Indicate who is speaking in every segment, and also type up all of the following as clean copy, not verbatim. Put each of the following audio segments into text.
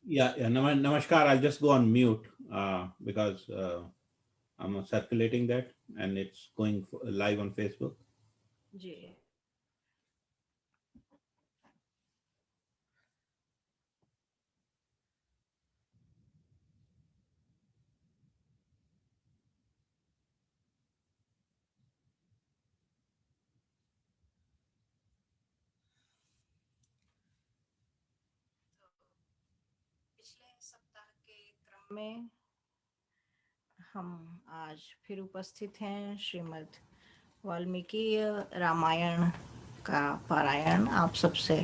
Speaker 1: Yeah. Namaskar. I'll just go on mute because I'm circulating that and it's going live on Facebook.
Speaker 2: जी। पिछले सप्ताह के क्रम में हम आज फिर उपस्थित हैं श्रीमद् वाल्मीकि रामायण का पारायण आप सबसे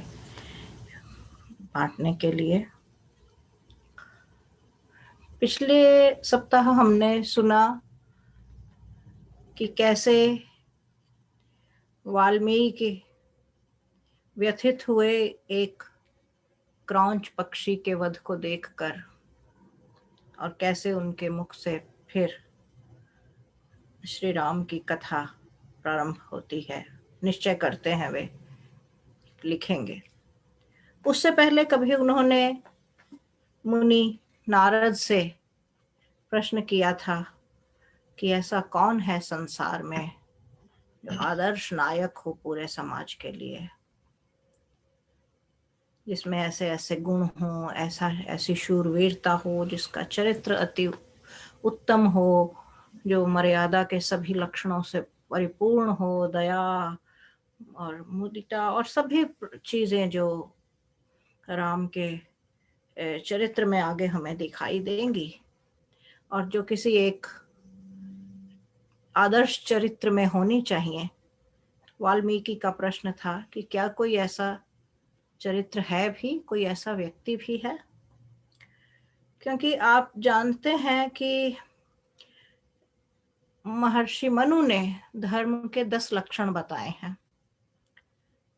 Speaker 2: बांटने के लिए। पिछले सप्ताह हमने सुना कि कैसे वाल्मीकि व्यथित हुए एक क्रौंच पक्षी के वध को देखकर, और कैसे उनके मुख से फिर श्री राम की कथा प्रारंभ होती है। निश्चय करते हैं वे लिखेंगे। उससे पहले कभी उन्होंने मुनि नारद से प्रश्न किया था कि ऐसा कौन है संसार में जो आदर्श नायक हो पूरे समाज के लिए, जिसमें ऐसे ऐसे गुण हो, ऐसी शूरवीरता हो, जिसका चरित्र अति उत्तम हो, जो मर्यादा के सभी लक्षणों से परिपूर्ण हो, दया और मुदिता और सभी चीजें जो राम के चरित्र में आगे हमें दिखाई देंगी, और जो किसी एक आदर्श चरित्र में होनी चाहिए। वाल्मीकि का प्रश्न था कि क्या कोई ऐसा चरित्र है भी, कोई ऐसा व्यक्ति भी है? क्योंकि आप जानते हैं कि महर्षि मनु ने धर्म के 10 लक्षण बताए हैं।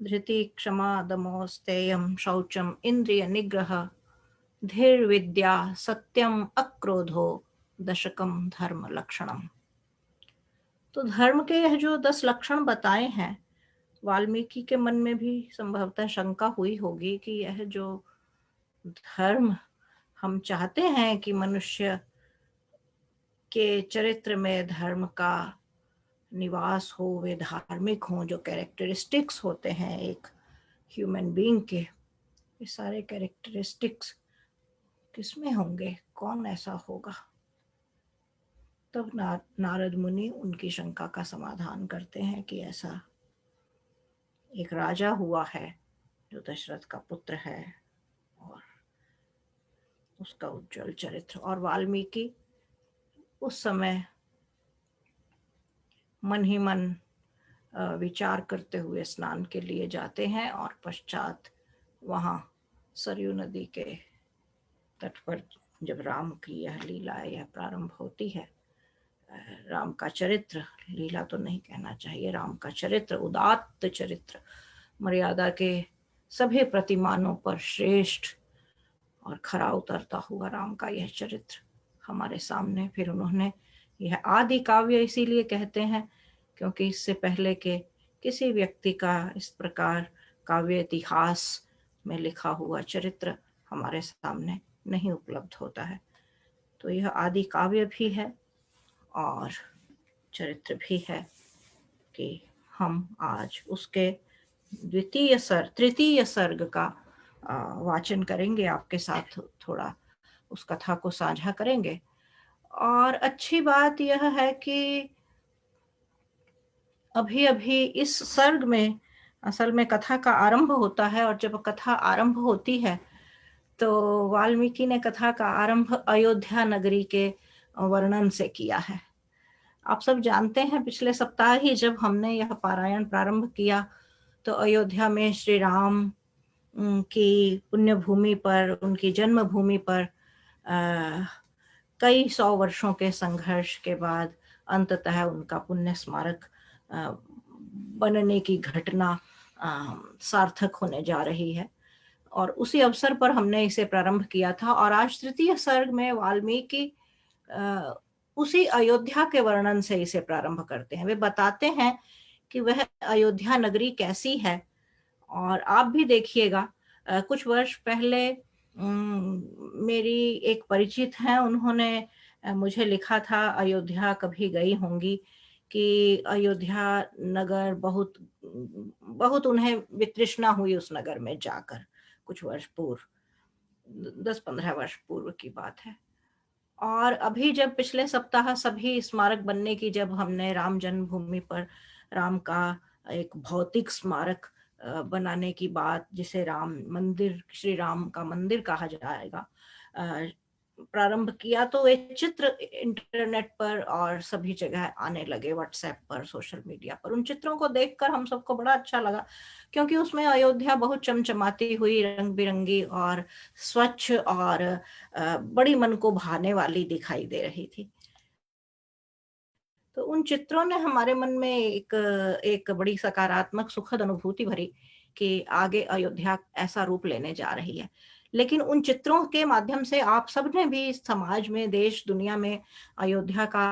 Speaker 2: धृति, क्षमा, दमो, स्थेयम, शौचम, इंद्रिय निग्रह, धीर विद्या, सत्यम, अक्रोधो, दशकम धर्म लक्षणम। तो धर्म के यह जो 10 लक्षण बताए हैं, वाल्मीकि के मन में भी संभवतः शंका हुई होगी कि यह जो धर्म हम चाहते हैं कि मनुष्य के चरित्र में धर्म का निवास हो, वे धार्मिक हों, जो कैरेक्टरिस्टिक्स होते हैं एक ह्यूमन बीइंग के, ये सारे कैरेक्टरिस्टिक्स किसमें होंगे, कौन ऐसा होगा? तब नारद मुनि उनकी शंका का समाधान करते हैं कि ऐसा एक राजा हुआ है जो दशरथ का पुत्र है और उसका उज्जवल चरित्र। और वाल्मीकि उस समय मन ही मन विचार करते हुए स्नान के लिए जाते हैं, और पश्चात वहाँ सरयू नदी के तट पर जब राम की यह लीला यह प्रारंभ होती है, राम का चरित्र, लीला तो नहीं कहना चाहिए, राम का चरित्र, उदात्त चरित्र, मर्यादा के सभी प्रतिमानों पर श्रेष्ठ और खरा उतरता हुआ राम का यह चरित्र हमारे सामने। फिर उन्होंने यह आदि काव्य इसीलिए कहते हैं क्योंकि इससे पहले के किसी व्यक्ति का इस प्रकार काव्य इतिहास में लिखा हुआ चरित्र हमारे सामने नहीं उपलब्ध होता है। तो यह आदि काव्य भी है और चरित्र भी है कि हम आज उसके तृतीय सर्ग का वाचन करेंगे, आपके साथ थोड़ा उस कथा को साझा करेंगे। और अच्छी बात यह है कि अभी अभी इस सर्ग में असल में कथा का आरंभ होता है, और जब कथा आरंभ होती है तो वाल्मीकि ने कथा का आरंभ अयोध्या नगरी के वर्णन से किया है। आप सब जानते हैं पिछले सप्ताह ही जब हमने यह पारायण प्रारंभ किया तो अयोध्या में श्री राम की पुण्य भूमि पर, उनकी जन्म भूमि पर कई 100 वर्षों के संघर्ष के बाद अंततः उनका पुण्य स्मारक बनने की घटना सार्थक होने जा रही है, और उसी अवसर पर हमने इसे प्रारंभ किया था। और आज तृतीय सर्ग में वाल्मीकि उसी अयोध्या के वर्णन से इसे प्रारंभ करते हैं। वे बताते हैं कि वह अयोध्या नगरी कैसी है। और आप भी देखिएगा, कुछ वर्ष पहले मेरी एक परिचित हैं, उन्होंने मुझे लिखा था, अयोध्या कभी गई होंगी, कि अयोध्या नगर बहुत बहुत उन्हें वितृष्णा हुई उस नगर में जाकर, कुछ वर्ष पूर्व, 10-15 वर्ष पूर्व की बात है। और अभी जब पिछले सप्ताह सभी स्मारक बनने की, जब हमने राम जन्मभूमि पर राम का एक भौतिक स्मारक बनाने की बात, जिसे राम मंदिर, श्री राम का मंदिर कहा जाएगा, प्रारंभ किया, तो ये चित्र इंटरनेट पर और सभी जगह आने लगे, व्हाट्सएप पर, सोशल मीडिया पर। उन चित्रों को देखकर हम सबको बड़ा अच्छा लगा, क्योंकि उसमें अयोध्या बहुत चमचमाती हुई, रंग बिरंगी और स्वच्छ और बड़ी मन को भाने वाली दिखाई दे रही थी। तो उन चित्रों ने हमारे मन में एक बड़ी सकारात्मक सुखद अनुभूति भरी कि आगे अयोध्या ऐसा रूप लेने जा रही है। लेकिन उन चित्रों के माध्यम से आप सबने भी समाज में, देश दुनिया में अयोध्या का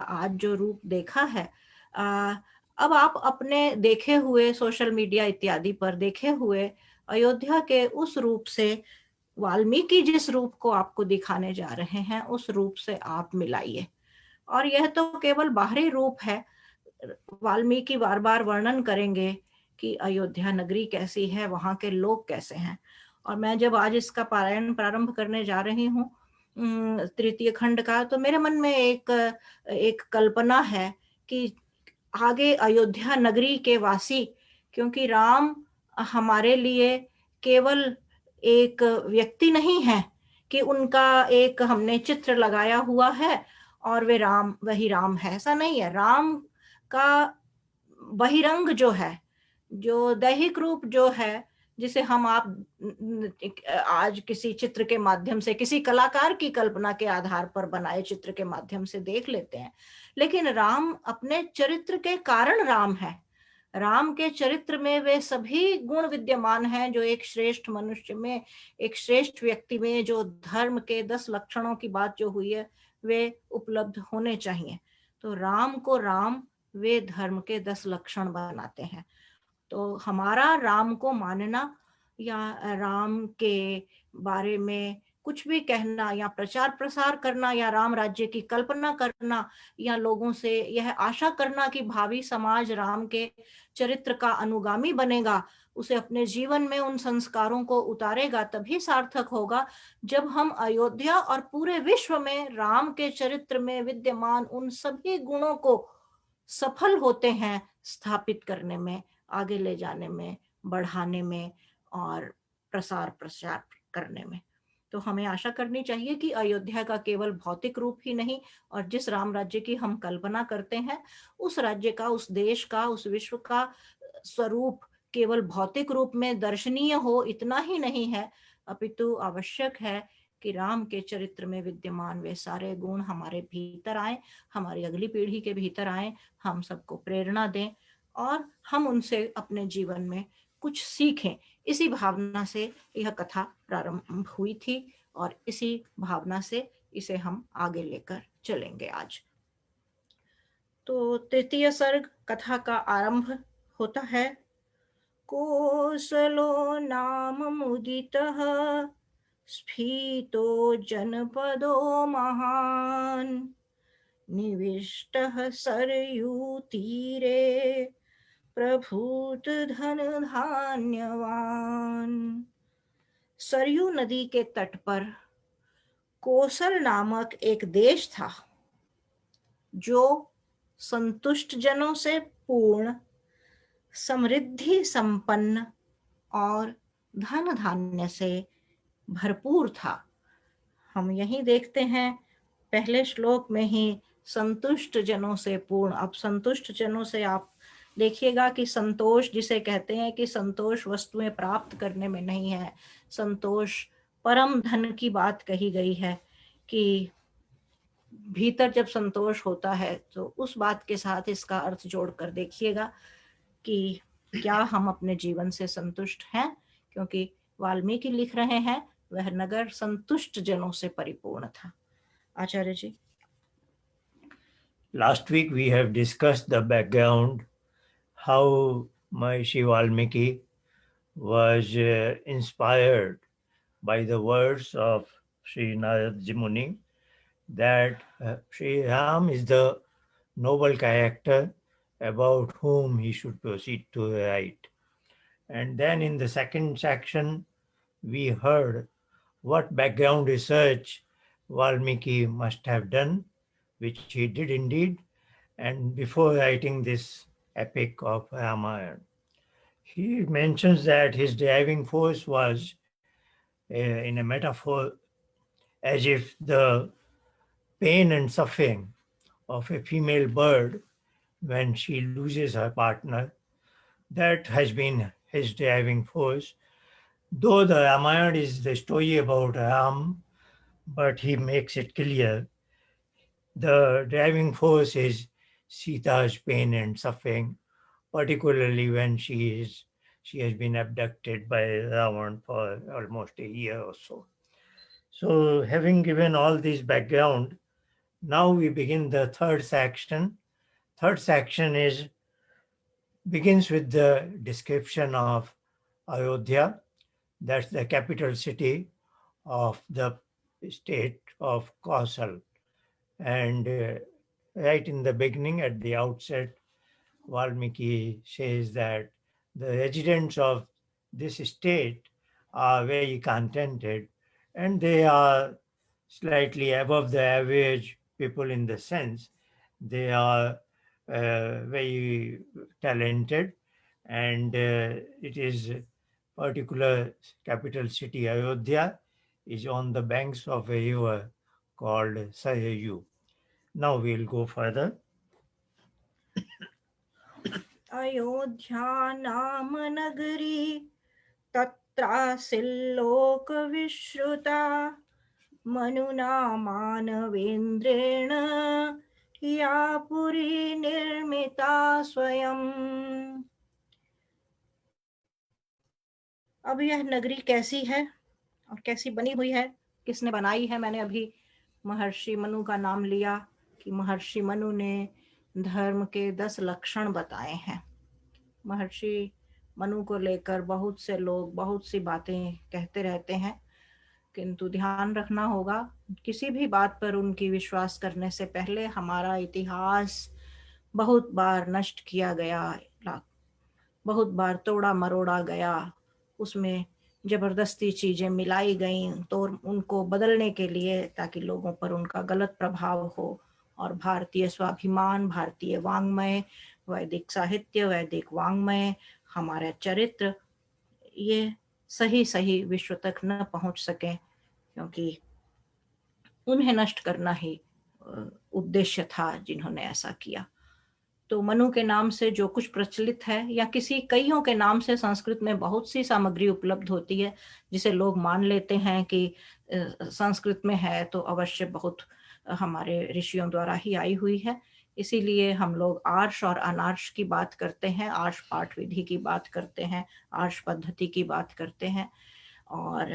Speaker 2: आज जो रूप देखा है, अब आप अपने देखे हुए सोशल मीडिया इत्यादि पर देखे हुए अयोध्या के उस रूप से, वाल्मीकि जिस रूप को आपको दिखाने जा रहे हैं, उस रूप से आप मिलाइए। और यह तो केवल बाहरी रूप है। वाल्मीकि बार बार वर्णन करेंगे कि अयोध्या नगरी कैसी है, वहां के लोग कैसे हैं। और मैं जब आज इसका पारायण प्रारंभ करने जा रही हूँ, तृतीय खंड का, तो मेरे मन में एक कल्पना है कि आगे अयोध्या नगरी के वासी, क्योंकि राम हमारे लिए केवल एक व्यक्ति नहीं है कि उनका एक हमने चित्र लगाया हुआ है और वे राम, वही राम है, ऐसा नहीं है। राम का बहिरंग जो है, जो दैहिक रूप जो है, जिसे हम आप आज किसी चित्र के माध्यम से, किसी कलाकार की कल्पना के आधार पर बनाए चित्र के माध्यम से देख लेते हैं, लेकिन राम अपने चरित्र के कारण राम है। राम के चरित्र में वे सभी गुण विद्यमान हैं जो एक श्रेष्ठ मनुष्य में, एक श्रेष्ठ व्यक्ति में, जो धर्म के 10 लक्षणों की बात जो हुई है, वे उपलब्ध होने चाहिए। तो राम को राम वे धर्म के 10 लक्षण बनाते हैं। तो हमारा राम को मानना या राम के बारे में कुछ भी कहना या प्रचार प्रसार करना या राम राज्य की कल्पना करना या लोगों से यह आशा करना कि भावी समाज राम के चरित्र का अनुगामी बनेगा, उसे अपने जीवन में उन संस्कारों को उतारेगा, तभी सार्थक होगा जब हम अयोध्या और पूरे विश्व में राम के चरित्र में विद्यमान उन सभी गुणों को सफल होते हैं स्थापित करने में, आगे ले जाने में, बढ़ाने में और प्रसार प्रचार करने में। तो हमें आशा करनी चाहिए कि अयोध्या का केवल भौतिक रूप ही नहीं, और जिस राम राज्य की हम कल्पना करते हैं, उस राज्य का, उस देश का, उस विश्व का स्वरूप केवल भौतिक रूप में दर्शनीय हो, इतना ही नहीं है, अपितु आवश्यक है कि राम के चरित्र में विद्यमान वे सारे गुण हमारे भीतर आए, हमारी अगली पीढ़ी के भीतर आए, हम सबको प्रेरणा दें और हम उनसे अपने जीवन में कुछ सीखें। इसी भावना से यह कथा प्रारंभ हुई थी और इसी भावना से इसे हम आगे लेकर चलेंगे आज। तो तृतीय सर्ग कथा का आरंभ होता है। कोसलो नाम मुदितः स्फीतो जनपदो महान् निविष्टः सरयूतीरे प्रभूत धन धान्यवान। सरयू नदी के तट पर कोसल नामक एक देश था जो संतुष्ट जनों से पूर्ण, समृद्धि संपन्न और धन धान्य से भरपूर था। हम यही देखते हैं पहले श्लोक में ही, संतुष्ट जनों से पूर्ण। अब संतुष्ट जनों से आप देखिएगा कि संतोष जिसे कहते हैं, कि संतोष वस्तुएं प्राप्त करने में नहीं है, संतोष परम धन की बात कही गई है, कि भीतर जब संतोष होता है तो उस बात के साथ इसका अर्थ जोड़कर देखिएगा कि क्या हम अपने जीवन से संतुष्ट हैं, क्योंकि वाल्मीकि लिख रहे हैं वह नगर संतुष्ट जनों से परिपूर्ण था। आचार्य जी।
Speaker 3: Last week we have discussed the background, how Maharishi Valmiki was inspired by the words of Sri Narad Muni that Sri Ram is the noble character about whom he should proceed to write. And then in the second section, we heard what background research Valmiki must have done, which he did indeed, and before writing this epic of Ramayana. He mentions that his driving force was, in a metaphor, as if the pain and suffering of a female bird when she loses her partner, that has been his driving force. Though the Ramayana is the story about Ram, but he makes it clear the driving force is Sita's pain and suffering, particularly when she has been abducted by Ravan for almost a year or so. So, having given all this background, now we begin the third section. Third section begins with the description of Ayodhya, that's the capital city of the state of Kausal. And right in the beginning, at the outset, Valmiki says that the residents of this state are very contented and they are slightly above the average people in the sense they are very talented, and it is particular capital city Ayodhya is on the banks of a river called Sarayu. Now we'll go further.
Speaker 2: Ayodhya नाम नगरी तत्रासिल्लोकविश्रुता मनुना मानवेन्द्रेण या पुरी निर्मिता स्वयं। अब यह नगरी कैसी है और कैसी बनी हुई है, किसने बनाई है? मैंने अभी महर्षि मनु का नाम लिया कि महर्षि मनु ने धर्म के 10 लक्षण बताए हैं। महर्षि मनु को लेकर बहुत से लोग बहुत सी बातें कहते रहते हैं, किंतु ध्यान रखना होगा किसी भी बात पर उनकी विश्वास करने से पहले हमारा इतिहास बहुत बार नष्ट किया गया, बहुत बार तोड़ा मरोड़ा गया, उसमें जबरदस्ती चीजें मिलाई गईं तो उनको बदलने के लिए ताकि लोगों पर उनका गलत प्रभाव हो। और भारतीय स्वाभिमान, भारतीय वांग्मय, वैदिक साहित्य, वैदिक वांग्मय, हमारा चरित्र ये सही सही विश्व तक न पहुंच सके, क्योंकि उन्हें नष्ट करना ही उद्देश्य था जिन्होंने ऐसा किया। तो मनु के नाम से जो कुछ प्रचलित है या किसी कईयों के नाम से संस्कृत में बहुत सी सामग्री उपलब्ध होती है जिसे लोग मान लेते हैं कि संस्कृत में है तो अवश्य बहुत हमारे ऋषियों द्वारा ही आई हुई है। इसीलिए हम लोग आर्ष और अनार्ष की बात करते हैं, आर्ष पाठ विधि की बात करते हैं, आर्ष पद्धति की बात करते हैं और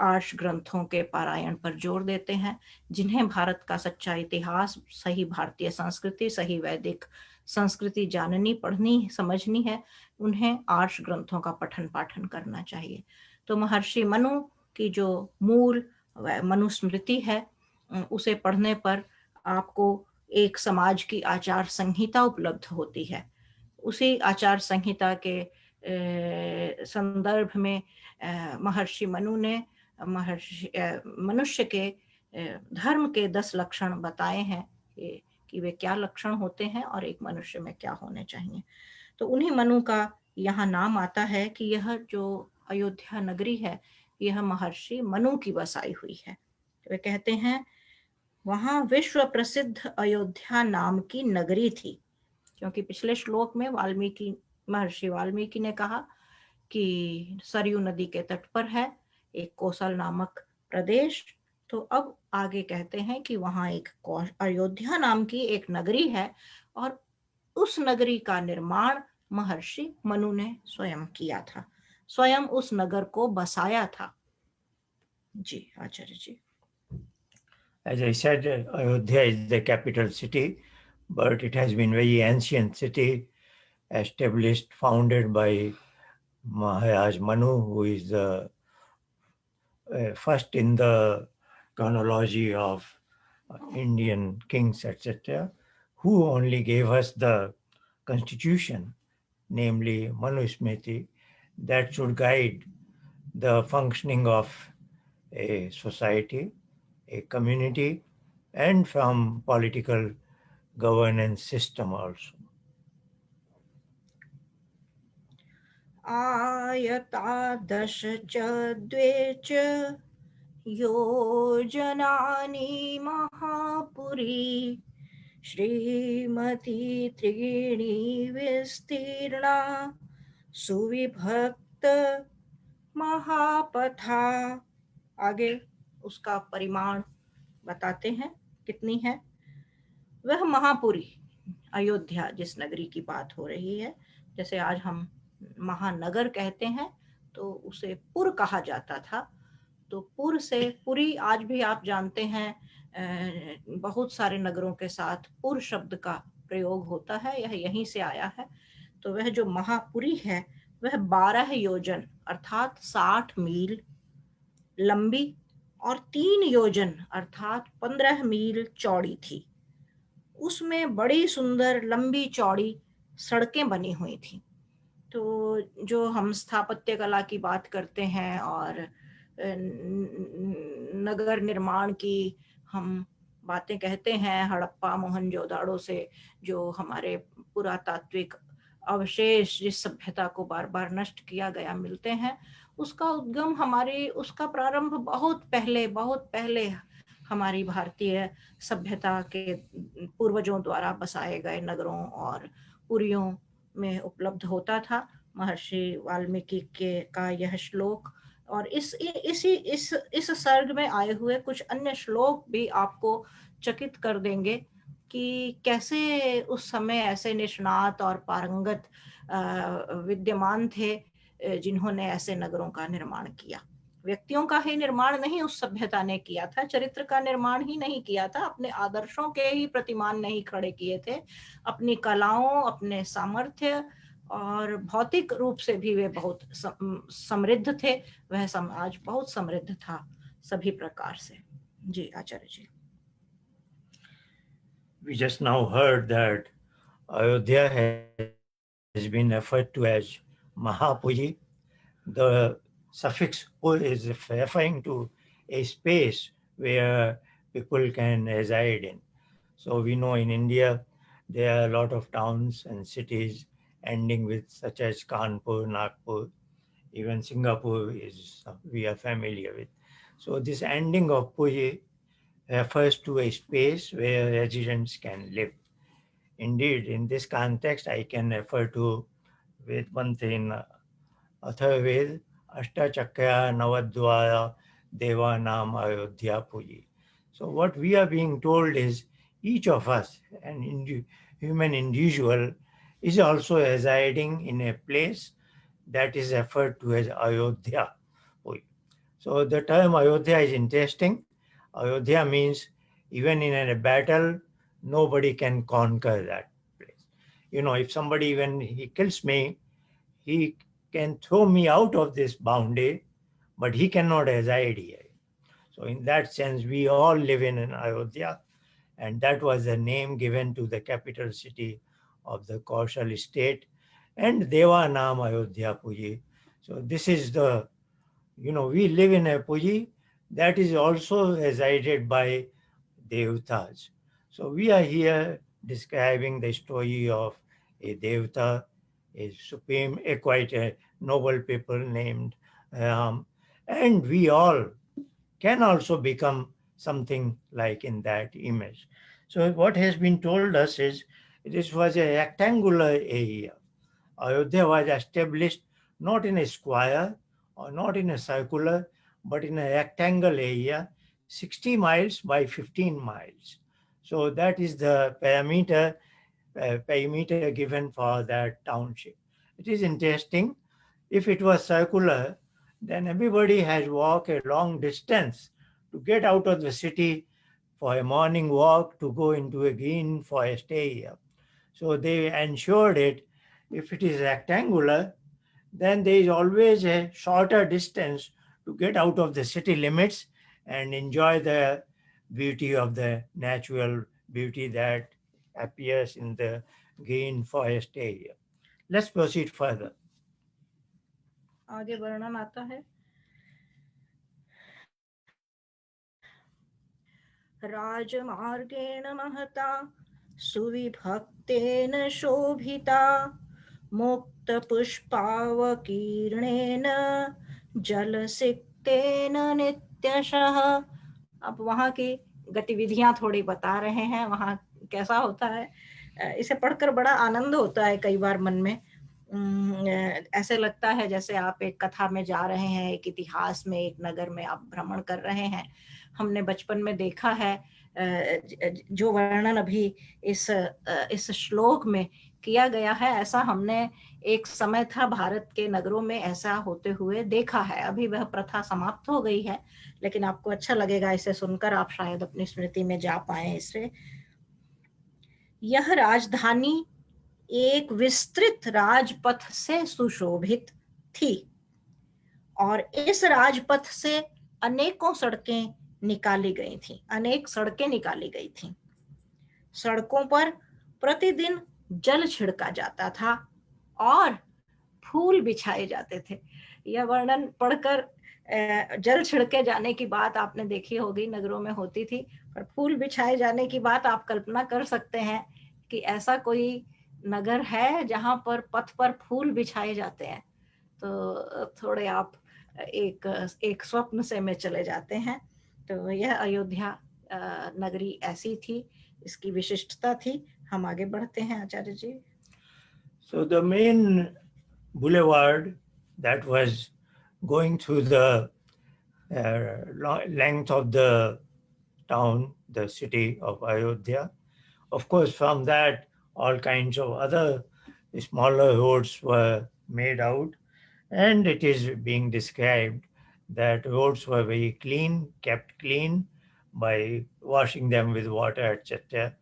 Speaker 2: आर्ष ग्रंथों के पारायण पर जोर देते हैं। जिन्हें भारत का सच्चा इतिहास, सही भारतीय संस्कृति, सही वैदिक संस्कृति जाननी, पढ़नी, समझनी है, उन्हें आर्ष ग्रंथों का पठन पाठन करना चाहिए। तो महर्षि मनु की जो मूल मनुस्मृति है उसे पढ़ने पर आपको एक समाज की आचार संहिता उपलब्ध होती है। उसी आचार संहिता के संदर्भ में महर्षि मनु ने मनुष्य के धर्म के 10 लक्षण बताए हैं कि वे क्या लक्षण होते हैं और एक मनुष्य में क्या होने चाहिए। तो उन्हीं मनु का यहाँ नाम आता है कि यह जो अयोध्या नगरी है यह महर्षि मनु की बसाई हुई है। तो वे कहते हैं वहां विश्व प्रसिद्ध अयोध्या नाम की नगरी थी, क्योंकि पिछले श्लोक में महर्षि वाल्मीकि ने कहा कि सरयू नदी के तट पर है एक कोसल नामक प्रदेश। तो अब आगे कहते हैं कि वहां एक अयोध्या नाम की एक नगरी है और उस नगरी का निर्माण महर्षि मनु ने स्वयं किया था, स्वयं उस नगर को बसाया था। जी आचार्य जी।
Speaker 3: As I said, Ayodhya is the capital city, but it has been very ancient city, established, founded by Maharaj Manu, who is the first in the chronology of Indian kings, etc., who only gave us the constitution, namely Manusmriti, that should guide the functioning of a society, a community, and from political governance system also.
Speaker 2: आयतादश च द्वे च योजनानि महापुरी श्रीमती त्रीणि विस्तीर्णा सुविभक्त महापथा। आगे उसका परिमाण बताते हैं कितनी है। वह महापुरी, अयोध्या जिस नगरी की बात हो रही है, जैसे आज हम महानगर कहते हैं तो उसे पुर कहा जाता था। तो पुर से पुरी, आज भी आप जानते हैं बहुत सारे नगरों के साथ पुर शब्द का प्रयोग होता है, यह यहीं से आया है। तो वह जो महापुरी है वह 12 योजन अर्थात 60 मील लंबी और 3 योजन अर्थात 15 मील चौड़ी थी। उसमें बड़ी सुंदर लंबी चौड़ी सड़कें बनी हुई थी। तो जो हम स्थापत्य कला की बात करते हैं और नगर निर्माण की हम बातें कहते हैं, हड़प्पा मोहनजोदाड़ो से जो हमारे पुरातात्विक अवशेष जिस सभ्यता को बार बार नष्ट किया गया मिलते हैं, उसका उद्गम उसका प्रारंभ बहुत पहले हमारी भारतीय सभ्यता के पूर्वजों द्वारा बसाए गए नगरों और पुरियों में उपलब्ध होता था। महर्षि वाल्मीकि का यह श्लोक और इस सर्ग में आए हुए कुछ अन्य श्लोक भी आपको चकित कर देंगे कि कैसे उस समय ऐसे निष्णात और पारंगत विद्यमान थे जिन्होंने ऐसे नगरों का निर्माण किया। व्यक्तियों का ही निर्माण नहीं उस सभ्यता ने किया था, चरित्र का निर्माण ही नहीं किया था, अपने आदर्शों के ही प्रतिमान नहीं खड़े किए थे, अपनी कलाओं, अपने सामर्थ्य और भौतिक रूप से भी वे बहुत समृद्ध थे। वह समाज बहुत समृद्ध था सभी प्रकार से। जी आचार्य जी।
Speaker 3: We just now heard that Ayodhya has been referred to as Mahapuji. The suffix pu is referring to a space where people can reside in. So we know in India there are a lot of towns and cities ending with such as Kanpur, Nagpur, even Singapore is we are familiar with. So this ending of Puji refers to a space where residents can live. Indeed, in this context, I can refer to with one thing, Atharved, Ashtachakya Navadvara Deva Nam Ayodhya Puji. So what we are being told is each of us, an human individual, is also residing in a place that is referred to as Ayodhya. So the term Ayodhya is interesting. Ayodhya means even in a battle, nobody can conquer that place. You know, if somebody, when he kills me, he can throw me out of this boundary, but he cannot reside here. So in that sense, we all live in an Ayodhya, and that was the name given to the capital city of the Kaushal state, and Deva Nam Ayodhya Puji. So this is the, we live in a Puji that is also resided by Devtas. So we are here describing the story of a Devta, a supreme, a quite a noble people named Ram, and we all can also become something like in that image. So what has been told us is this was a rectangular area. Ayodhya was established not in a square or not in a circular, but in a rectangle area, 60 miles by 15 miles. So that is the perimeter given for that township. It is interesting. If it was circular, then everybody has walked a long distance to get out of the city for a morning walk to go into a green forest area. So they ensured it. If it is rectangular, then there is always a shorter distance to get out of the city limits and enjoy the beauty of the natural beauty that appears in the green forest area. Let's proceed further.
Speaker 2: आगे वर्णन आता है। राजमार्गेण महता सुविभक्तेन शोभिता मुक्तपुष्पावकीर्णेन जलसिक्तेन नित्यशः। अब वहाँ की गतिविधियां थोड़ी बता रहे हैं, वहाँ कैसा होता है। इसे पढ़कर बड़ा आनंद होता है कई बार मन में। ऐसे लगता है जैसे आप एक कथा में जा रहे हैं, एक इतिहास में, एक नगर में आप भ्रमण कर रहे हैं। हमने बचपन में देखा है जो वर्णन अभी इस श्लोक में किया गया है, ऐसा हमने एक समय था भारत के नगरों में ऐसा होते हुए देखा है। अभी वह प्रथा समाप्त हो गई है, लेकिन आपको अच्छा लगेगा इसे सुनकर, आप शायद अपनी स्मृति में जा पाए इससे। यह राजधानी एक विस्तृत राजपथ से सुशोभित थी और इस राजपथ से अनेकों सड़कें निकाली गई थी, अनेक सड़कें निकाली गई थी। सड़कों पर प्रतिदिन जल छिड़का जाता था और फूल बिछाए जाते थे। यह वर्णन पढ़कर जल छिड़के जाने की बात आपने देखी होगी, नगरों में होती थी, पर फूल बिछाए जाने की बात आप कल्पना कर सकते हैं कि ऐसा कोई नगर है जहां पर पथ पर फूल बिछाए जाते हैं। तो थोड़े आप एक स्वप्न से में चले जाते हैं। तो यह अयोध्या नगरी ऐसी थी, इसकी विशिष्टता थी। हम आगे बढ़ते हैं आचार्य जी।
Speaker 3: So the main boulevard that was going through the length of the town, the city of Ayodhya. Of course, from that, all kinds of other smaller roads were made out, and it is being described that roads were very clean, kept clean by washing them with water, etc.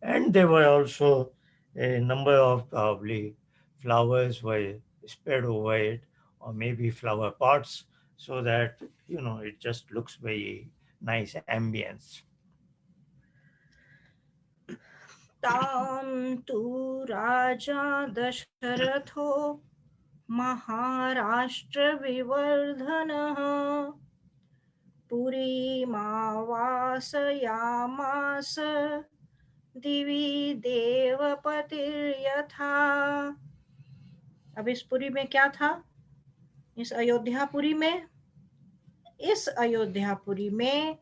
Speaker 3: And there were also a number of probably flowers were spread over it, or maybe flower pots, so that it just looks very nice ambience.
Speaker 2: तां तु राजा दशरथो महाराष्ट्र विवर्धनः पुरीमावासयामास दिवि देवपतिर्यथा। अब इस पुरी में क्या था? इस अयोध्यापुरी में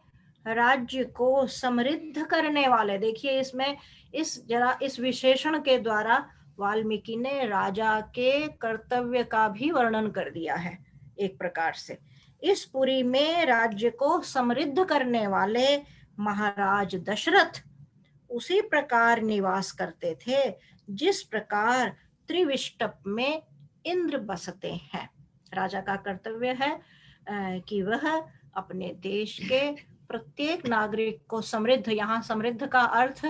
Speaker 2: राज्य को समृद्ध करने वाले, देखिए इसमें इस विशेषण के द्वारा वाल्मीकि ने राजा के कर्तव्य का भी वर्णन कर दिया है एक प्रकार से। इस पुरी में राज्य को समृद्ध करने वाले महाराज दशरथ उसी प्रकार निवास करते थे जिस प्रकार त्रिविष्टप में इंद्र बसते हैं। राजा का कर्तव्य है कि वह अपने देश के प्रत्येक नागरिक को समृद्ध, यहाँ समृद्ध का अर्थ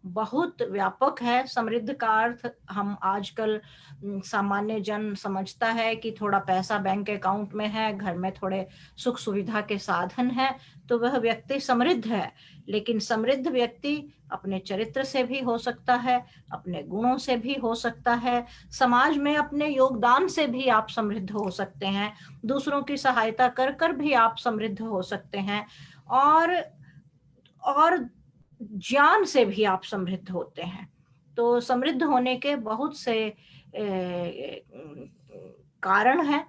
Speaker 2: बहुत व्यापक है। समृद्ध का अर्थ हम आजकल सामान्य जन समझता है कि थोड़ा पैसा बैंक अकाउंट में है, घर में थोड़े सुख सुविधा के साधन है, तो वह व्यक्ति समृद्ध है। लेकिन समृद्ध व्यक्ति अपने चरित्र से भी हो सकता है, अपने गुणों से भी हो सकता है, समाज में अपने योगदान से भी आप समृद्ध हो सकते हैं, दूसरों की सहायता कर कर भी आप समृद्ध हो सकते हैं, और ज्ञान से भी आप समृद्ध होते हैं। तो समृद्ध होने के बहुत से कारण हैं,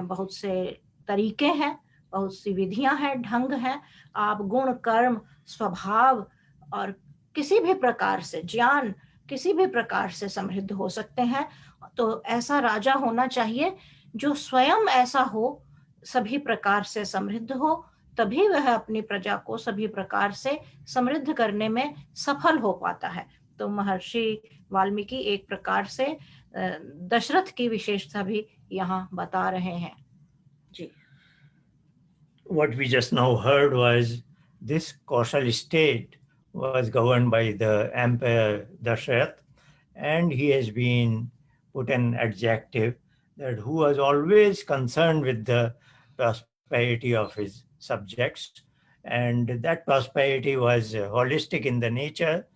Speaker 2: बहुत से तरीके हैं, बहुत सी विधियां हैं, ढंग हैं। आप गुण, कर्म, स्वभाव और किसी भी प्रकार से ज्ञान, किसी भी प्रकार से समृद्ध हो सकते हैं। तो ऐसा राजा होना चाहिए जो स्वयं ऐसा हो, सभी प्रकार से समृद्ध हो, तभी वह अपनी प्रजा को सभी प्रकार से समृद्ध करने में सफल हो पाता है। तो महर्षि वाल्मीकि एक प्रकार से दशरथ की विशेषता भी यहाँ बता रहे हैं। जी।
Speaker 3: What we just now heard was this Kaushal state was governed by the Emperor Dashrath, and he has been put an adjective that who was always concerned with the prosperity of his subjects. And that prosperity was holistic in the nature.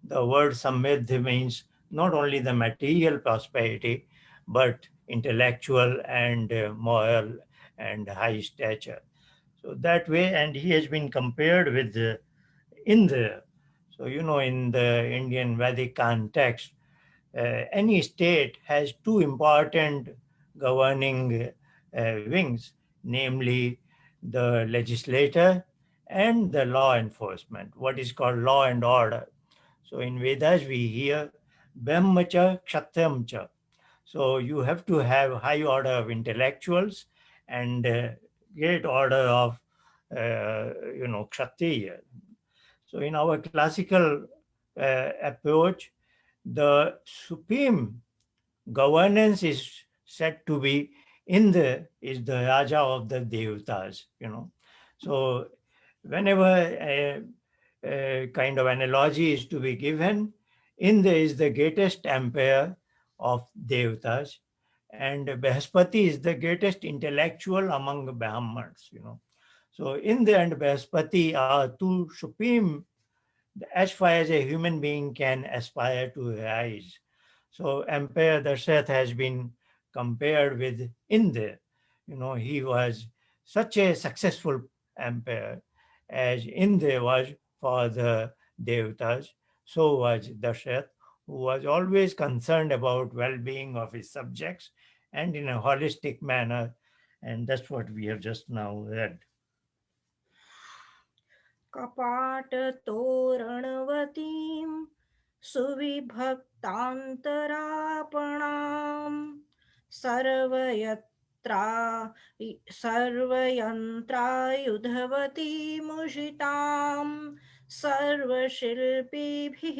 Speaker 3: The word samriddhi means not only the material prosperity, but intellectual and moral and high stature. So that way, and he has been compared with Indra. So, in the Indian Vedic context, any state has two important governing wings, namely the legislator and the law enforcement, what is called law and order. So in Vedas, we hear Brahmacha Kshatriyamcha. So you have to have high order of intellectuals and great order of, Kshatriya. So in our classical approach, the supreme governance is said to be is the Raja of the Devatas. So whenever a kind of analogy is to be given, Indra is the greatest emperor of Devatas, and Brihaspati is the greatest intellectual among the Brahmans. So Indra and Brihaspati are two supreme as far as a human being can aspire to rise. So Emperor Darshath has been compared with Indra. He was such a successful emperor as Indra was for the Devatas. So was Darshath, who was always concerned about well-being of his subjects and in a holistic manner. And that's what we have just now read.
Speaker 2: कपाटतोरणवतीं सुविभक्तान्तरापणां सर्वयत्रा सर्वयन्त्रायुधवतीमुषितां सर्वशिल्पीभिः।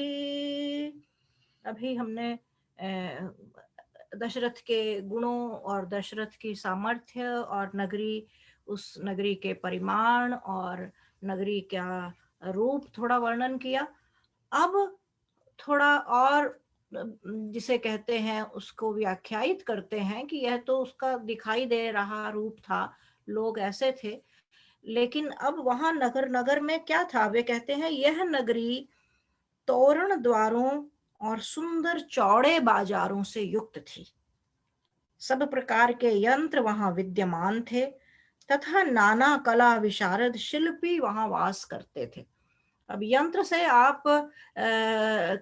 Speaker 2: अभी हमने दशरथ के गुणों और दशरथ की सामर्थ्य और उस नगरी के परिमाण और नगरी का रूप थोड़ा वर्णन किया। अब थोड़ा और जिसे कहते हैं उसको व्याख्यायित करते हैं कि यह तो उसका दिखाई दे रहा रूप था, लोग ऐसे थे, लेकिन अब वहां नगर नगर में क्या था। वे कहते हैं यह नगरी तोरण द्वारों और सुंदर चौड़े बाजारों से युक्त थी। सब प्रकार के यंत्र वहां विद्यमान थे तथा नाना कला विशारद शिल्पी वहां वास करते थे। अब यंत्र से आप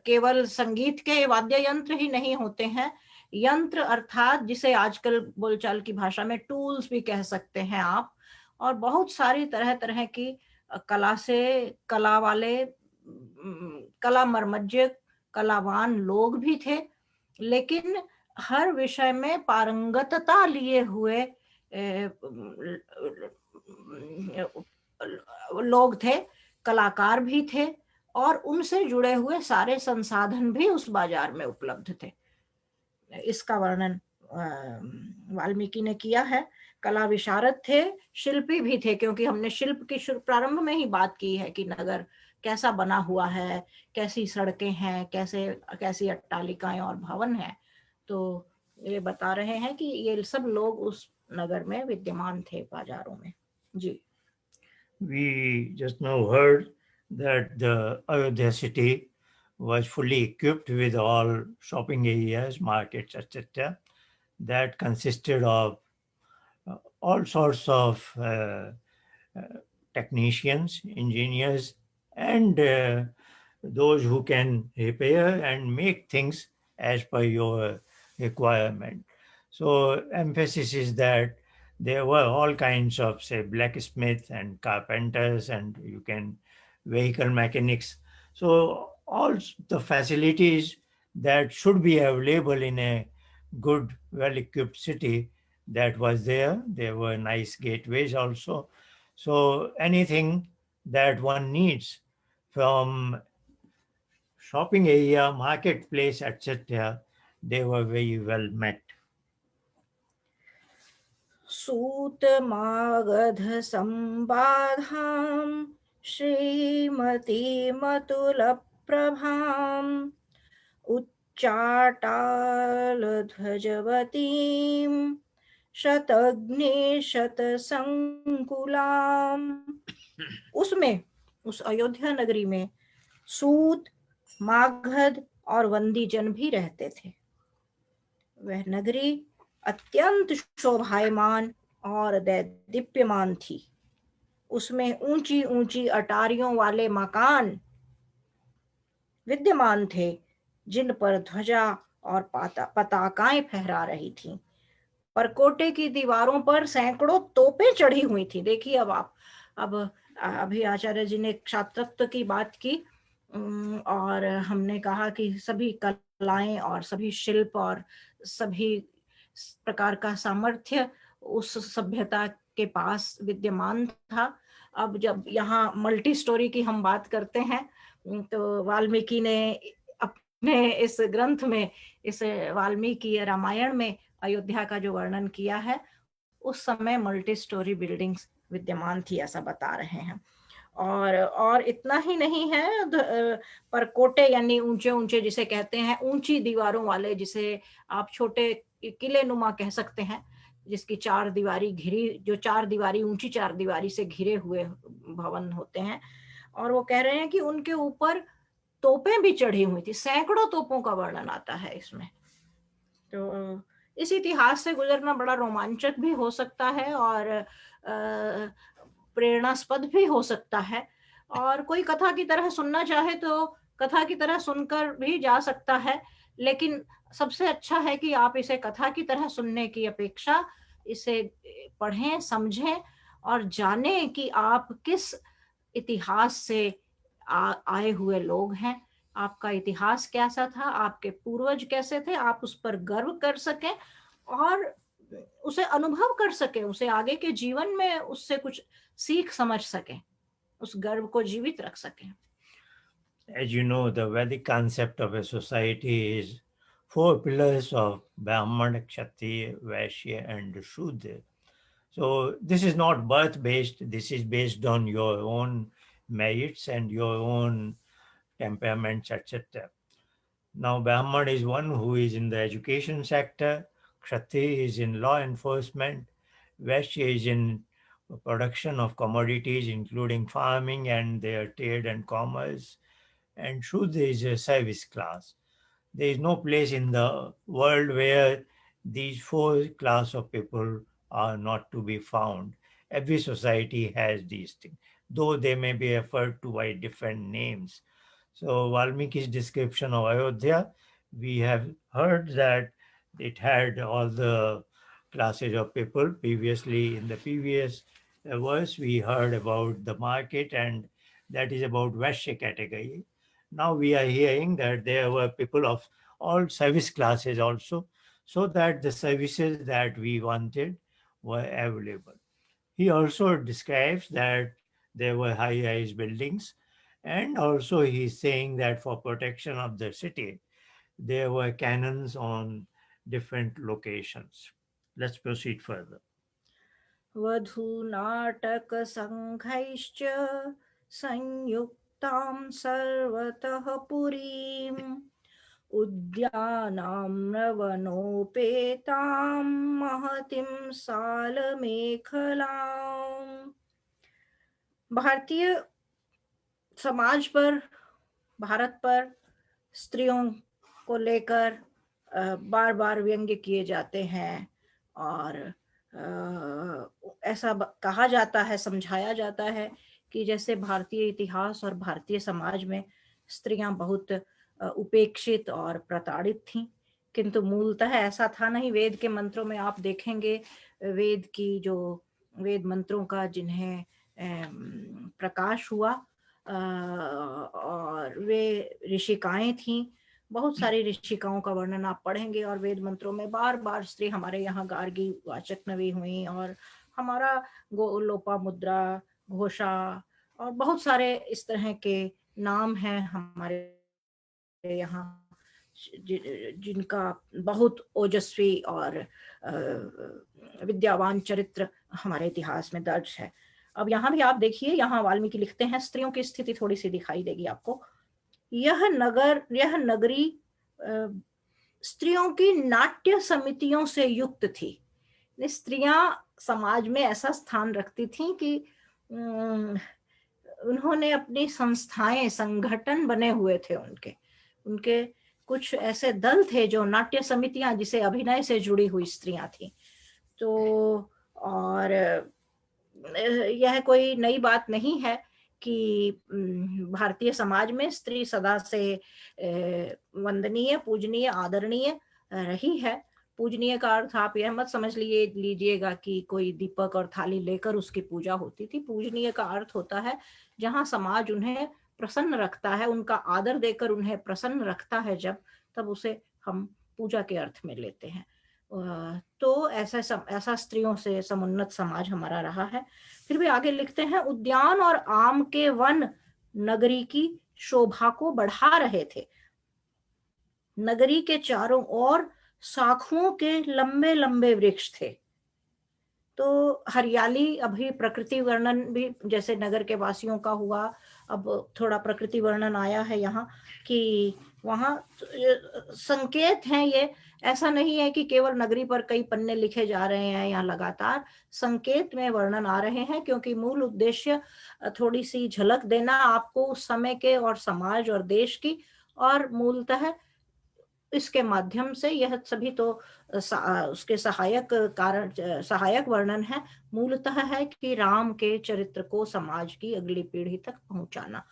Speaker 2: केवल संगीत के वाद्य यंत्र ही नहीं होते हैं। यंत्र अर्थात जिसे आजकल बोलचाल की भाषा में टूल्स भी कह सकते हैं आप, और बहुत सारी तरह तरह की कला वाले कला मर्मज्ञ कलावान लोग भी थे, लेकिन हर विषय में पारंगतता लिए हुए लोग थे, कलाकार भी थे, और उनसे जुड़े हुए सारे संसाधन भी उस बाजार में उपलब्ध थे। इसका वर्णन वाल्मीकि ने किया है। कला विशारद थे, शिल्पी भी थे, क्योंकि हमने शिल्प की प्रारंभ में ही बात की है कि नगर कैसा बना हुआ है, कैसी सड़कें हैं, कैसी अट्टालिकाएं और भवन हैं। तो ये बता रहे हैं कि ये सब लोग उस नगर में विद्यमान थे, बाजारों में। जी।
Speaker 3: We just now heard that the Ayodhya city was fully equipped with all shopping areas, markets, etc. That consisted of all sorts of technicians, engineers, and those who can repair and make things as per your requirement. So emphasis is that there were all kinds of, say, blacksmiths and carpenters, and vehicle mechanics. So all the facilities that should be available in a good, well-equipped city, that was there. There were nice gateways also. So anything that one needs from shopping area, marketplace, etc., they were very well met.
Speaker 2: सूत मागध संबाधाम श्रीमती मतुल प्रभाम उच्चाटाल ध्वजवतीम शतघ्ने शतसंकुलाम। उसमें, उस अयोध्या नगरी में सूत, मागध और वंदीजन भी रहते थे। वह नगरी अत्यंत शोभायमान और दैदीप्यमान थी। उसमें ऊंची ऊंची अटारियों वाले मकान विद्यमान थे, जिन पर ध्वजा और पताकाएं फहरा रही थीं। परकोटे की दीवारों पर सैकड़ों तोपें चढ़ी हुई थी। देखिए अब आप, अब अभी आचार्य जी ने क्षात्रत्व की बात की, और हमने कहा कि सभी कलाएं और सभी शिल्प और सभी प्रकार का सामर्थ्य उस सभ्यता के पास विद्यमान था। अब जब यहाँ मल्टी स्टोरी की हम बात करते हैं, तो वाल्मीकि ने अपने इस ग्रंथ में, इस वाल्मीकि रामायण में अयोध्या का जो वर्णन किया है, उस समय मल्टी स्टोरी बिल्डिंग्स विद्यमान थी, ऐसा बता रहे हैं। और इतना ही नहीं है, परकोटे यानी ऊंचे ऊंचे जिसे कहते हैं, ऊंची दीवारों वाले, जिसे आप छोटे किले नुमा कह सकते हैं, जिसकी चार दीवारी घिरी, जो चार दीवारी ऊंची चार दीवारी से घिरे हुए भवन होते हैं। और वो कह रहे हैं कि उनके ऊपर तोपें भी चढ़ी हुई थी, सैकड़ों तोपों का वर्णन आता है इसमें। तो इस इतिहास से गुजरना बड़ा रोमांचक भी हो सकता है और प्रेरणास्पद भी हो सकता है, और कोई कथा की तरह सुनना चाहे तो कथा की तरह सुनकर भी जा सकता है। लेकिन सबसे अच्छा है कि आप इसे कथा की तरह सुनने की अपेक्षा इसे पढ़ें, समझें और जानें कि आप किस इतिहास से आए हुए लोग हैं, आपका इतिहास कैसा था, आपके पूर्वज कैसे थे, आप उस पर गर्व कर सकें और उसे अनुभव कर सकें, उसे आगे के जीवन में उससे कुछ सीख समझ सकें, उस गर्व को जीवित रख सकें।
Speaker 3: As you know, the Vedic concept of a society is 4 pillars of Brahman, Kshatriya, Vaishya, and Shudra. So this is not birth-based. This is based on your own merits and your own temperaments, etc. Now, Brahman is one who is in the education sector. Kshatriya is in law enforcement. Vaishya is in production of commodities, including farming and their trade and commerce. And Shudra is a service class. There is no place in the world where these 4 class of people are not to be found. Every society has these things, though they may be referred to by different names. So Valmiki's description of Ayodhya, we have heard that it had all the classes of people. Previously, in the previous verse, we heard about the market, and that is about Vaishya category. Now we are hearing that there were people of all service classes also, so that the services that we wanted were available. He also describes that there were high-rise buildings, and also he's saying that for protection of the city, there were cannons on different locations. Let's proceed further.
Speaker 2: वधूनाटक संघैश्च संयुक्तां सर्वतः पुरीम् उद्यानाम्रवनोपेतां महतीं सालमेखलाम्। भारतीय समाज पर, भारत पर स्त्रियों को लेकर बार बार व्यंग्य किए जाते हैं, और ऐसा कहा जाता है, समझाया जाता है कि जैसे भारतीय इतिहास और भारतीय समाज में स्त्रियां बहुत उपेक्षित और प्रताड़ित थीं, किंतु मूलतः ऐसा था नहीं। वेद के मंत्रों में आप देखेंगे, वेद की जो वेद मंत्रों का जिन्हें प्रकाश हुआ, और वे ऋषिकाएं थीं, बहुत सारी ऋषिकाओं का वर्णन आप पढ़ेंगे, और वेद मंत्रों में बार बार स्त्री, हमारे यहाँ गार्गी वाचक नवी हुई, और हमारा लोपामुद्रा, घोषा और बहुत सारे इस तरह के नाम हैं हमारे यहाँ, जिनका बहुत ओजस्वी और विद्यावान चरित्र हमारे इतिहास में दर्ज है। अब यहाँ भी आप देखिए, यहाँ वाल्मीकि लिखते हैं, स्त्रियों की स्थिति थोड़ी सी दिखाई देगी आपको। यह नगरी स्त्रियों की नाट्य समितियों से युक्त थी। स्त्रियां समाज में ऐसा स्थान रखती थीं कि उन्होंने अपनी संस्थाएं, संगठन बने हुए थे उनके उनके कुछ ऐसे दल थे जो नाट्य समितियां, जिसे अभिनय से जुड़ी हुई स्त्रियां थी। तो और यह कोई नई बात नहीं है कि भारतीय समाज में स्त्री सदा से वंदनीय, पूजनीय, आदरणीय रही है। पूजनीय का अर्थ आप यह मत समझ लीजिएगा कि कोई दीपक और थाली लेकर उसकी पूजा होती थी। पूजनीय का अर्थ होता है जहाँ समाज उन्हें प्रसन्न रखता है, उनका आदर देकर उन्हें प्रसन्न रखता है, जब तब उसे हम पूजा के अर्थ में लेते हैं। तो ऐसा स्त्रियों से समुन्नत समाज हमारा रहा है। फिर भी आगे लिखते हैं, उद्यान और आम के वन नगरी की शोभा को बढ़ा रहे थे। नगरी के चारों ओर शाखों के लंबे लंबे वृक्ष थे। तो हरियाली, अभी प्रकृति वर्णन भी जैसे नगर के वासियों का हुआ, अब थोड़ा प्रकृति वर्णन आया है यहाँ कि वहाँ संकेत हैं। ये ऐसा नहीं है कि केवल नगरी पर कई पन्ने लिखे जा रहे हैं, यहाँ लगातार संकेत में वर्णन आ रहे हैं, क्योंकि मूल उद्देश्य थोड़ी सी झलक देना आपको उस समय के और समाज और देश की, और मूलतः इसके माध्यम से यह सभी तो उसके सहायक वर्णन है। मूलतः है कि राम के चरित्र को समाज की अगली पीढ़ी तक पहुंचाना।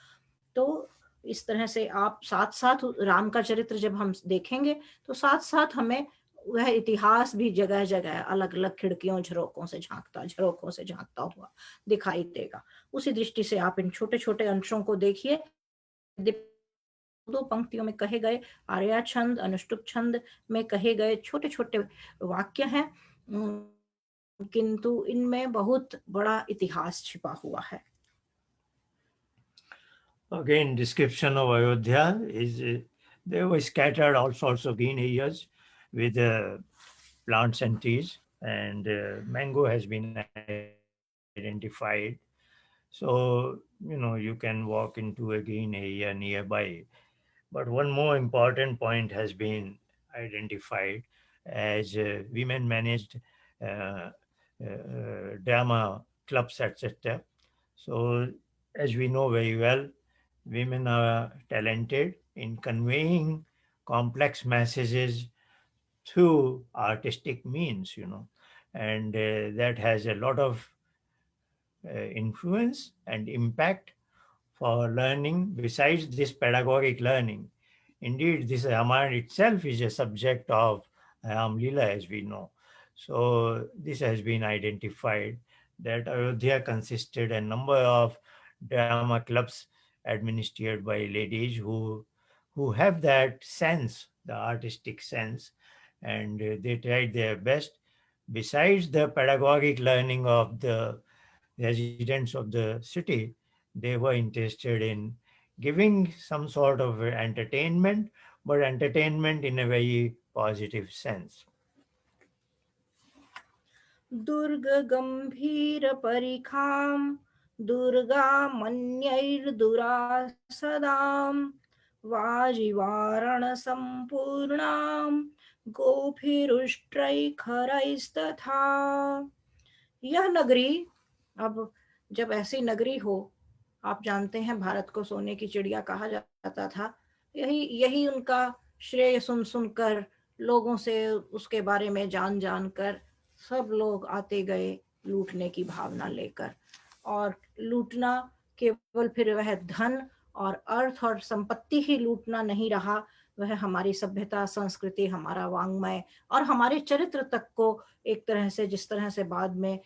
Speaker 2: तो इस तरह से आप साथ साथ राम का चरित्र जब हम देखेंगे तो साथ साथ हमें वह इतिहास भी जगह जगह अलग अलग खिड़कियों झरोकों से झांकता हुआ दिखाई देगा। उसी दृष्टि से आप इन छोटे छोटे अंशों को देखिए। दो पंक्तियों में कहे गए आर्या छंद, अनुष्टुप छंद में कहे गए छोटे छोटे वाक्य हैं, किंतु इनमें बहुत बड़ा इतिहास छिपा हुआ है।
Speaker 3: Again, description of Ayodhya is there were scattered all sorts of green areas with plants and trees, and mango has been identified. So, you can walk into a green area nearby. But one more important point has been identified as women managed drama clubs, etc. So, as we know very well, women are talented in conveying complex messages through artistic means, and that has a lot of influence and impact for learning besides this pedagogic learning. Indeed, this Ramayana itself is a subject of Ram Leela, as we know. So this has been identified that Ayodhya consisted a number of drama clubs administered by ladies who have that sense, the artistic sense, and they tried their best. Besides the pedagogic learning of the residents of the city, they were interested in giving some sort of entertainment, but entertainment in a very positive sense.
Speaker 2: दुर्ग गंभीर परिखाम दुर्गा मन्यैर्दुरासदाम वाजिवारण संपूर्णाम गोभिरुष्ट्रैखरैस्तथा। यह नगरी, अब जब ऐसी नगरी हो, आप जानते हैं भारत को सोने की चिड़िया कहा जाता था, यही उनका श्रेय सुन सुनकर लोगों से उसके बारे में जान कर सब लोग आते गए लूटने की भावना लेकर। और लूटना केवल फिर वह धन और अर्थ और संपत्ति ही लूटना नहीं रहा, वह हमारी सभ्यता, संस्कृति, हमारा वांग्मय और हमारे चरित्र तक को एक तरह से, जिस तरह से बाद में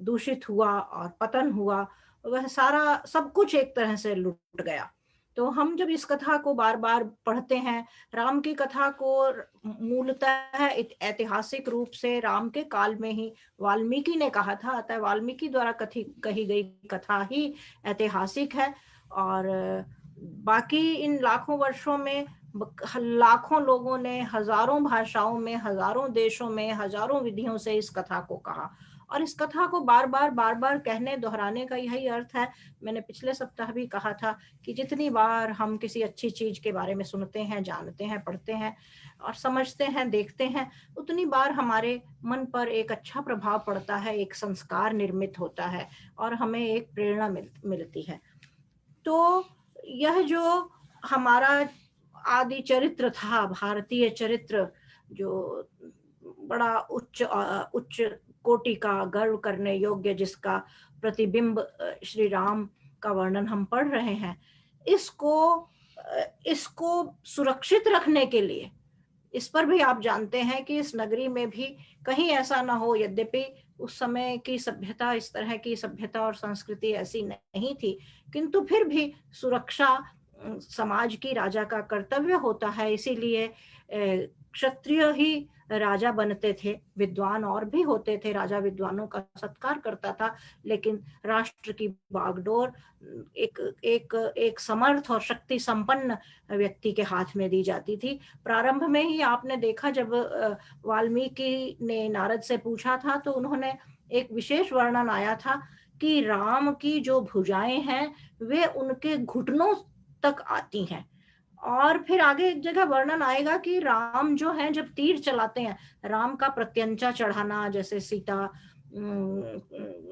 Speaker 2: दूषित हुआ और पतन हुआ, वह सारा सब कुछ एक तरह से लुट गया। तो हम जब इस कथा को बार बार पढ़ते हैं, राम की कथा को मूलतः ऐतिहासिक रूप से राम के काल में ही वाल्मीकि ने कहा था, अतः वाल्मीकि द्वारा कही गई कथा ही ऐतिहासिक है। और बाकी इन लाखों वर्षों में लाखों लोगों ने हजारों भाषाओं में, हजारों देशों में, हजारों विधियों से इस कथा को कहा, और इस कथा को बार बार कहने दोहराने का यही अर्थ है। मैंने पिछले सप्ताह भी कहा था कि जितनी बार हम किसी अच्छी चीज के बारे में सुनते हैं, जानते हैं, पढ़ते हैं और समझते हैं, देखते हैं, उतनी बार हमारे मन पर एक अच्छा प्रभाव पड़ता है, एक संस्कार निर्मित होता है और हमें एक प्रेरणा मिलती है। तो यह जो हमारा आदि चरित्र था, भारतीय चरित्र, जो बड़ा उच्च कोटि का, गर्व करने योग्य, जिसका प्रतिबिंब श्री राम का वर्णन हम पढ़ रहे हैं, इसको सुरक्षित रखने के लिए, इस पर भी आप जानते हैं कि इस नगरी में भी कहीं ऐसा ना हो, यद्यपि उस समय की सभ्यता, इस तरह की सभ्यता और संस्कृति ऐसी नहीं थी, किंतु फिर भी सुरक्षा समाज की राजा का कर्तव्य होता है। इसीलिए क्षत्रिय ही राजा बनते थे, विद्वान और भी होते थे, राजा विद्वानों का सत्कार करता था, लेकिन राष्ट्र की बागडोर एक समर्थ और शक्ति संपन्न व्यक्ति के हाथ में दी जाती थी। प्रारंभ में ही आपने देखा, जब वाल्मीकि ने नारद से पूछा था तो उन्होंने एक विशेष वर्णन आया था कि राम की जो भुजाएं हैं वे उनके घुटनों तक आती हैं। और फिर आगे एक जगह वर्णन आएगा कि राम जो है जब तीर चलाते हैं, राम का प्रत्यंचा चढ़ाना, जैसे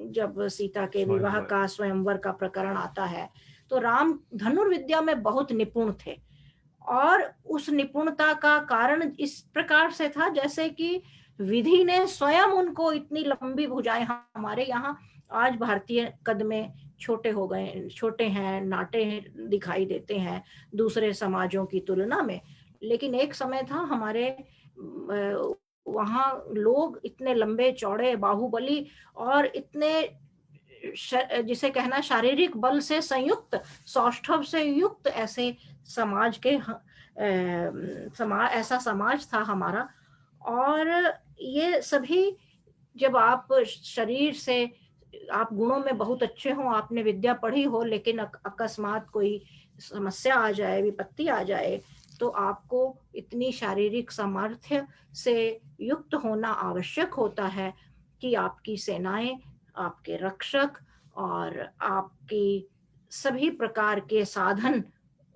Speaker 2: जब सीता के विवाह का, स्वयंवर का प्रकरण आता है, तो राम धनुर्विद्या में बहुत निपुण थे और उस निपुणता का कारण इस प्रकार से था जैसे कि विधि ने स्वयं उनको इतनी लंबी भुजाएं, हमारे यहाँ आज भारतीय कद में छोटे हो गए, छोटे हैं, नाटे दिखाई देते हैं दूसरे समाजों की तुलना में, लेकिन एक समय था हमारे वहाँ लोग इतने लंबे चौड़े, बाहुबली और इतने, जिसे कहना शारीरिक बल से संयुक्त, सौष्ठव से युक्त ऐसे समाज के ऐसा समाज था हमारा। और ये सभी, जब आप शरीर से, आप गुणों में बहुत अच्छे हो, आपने विद्या पढ़ी हो, लेकिन अकस्मात कोई समस्या आ जाए, विपत्ति आ जाए, तो आपको इतनी शारीरिक सामर्थ्य से युक्त होना आवश्यक होता है कि आपकी सेनाएं, आपके रक्षक और आपकी सभी प्रकार के साधन,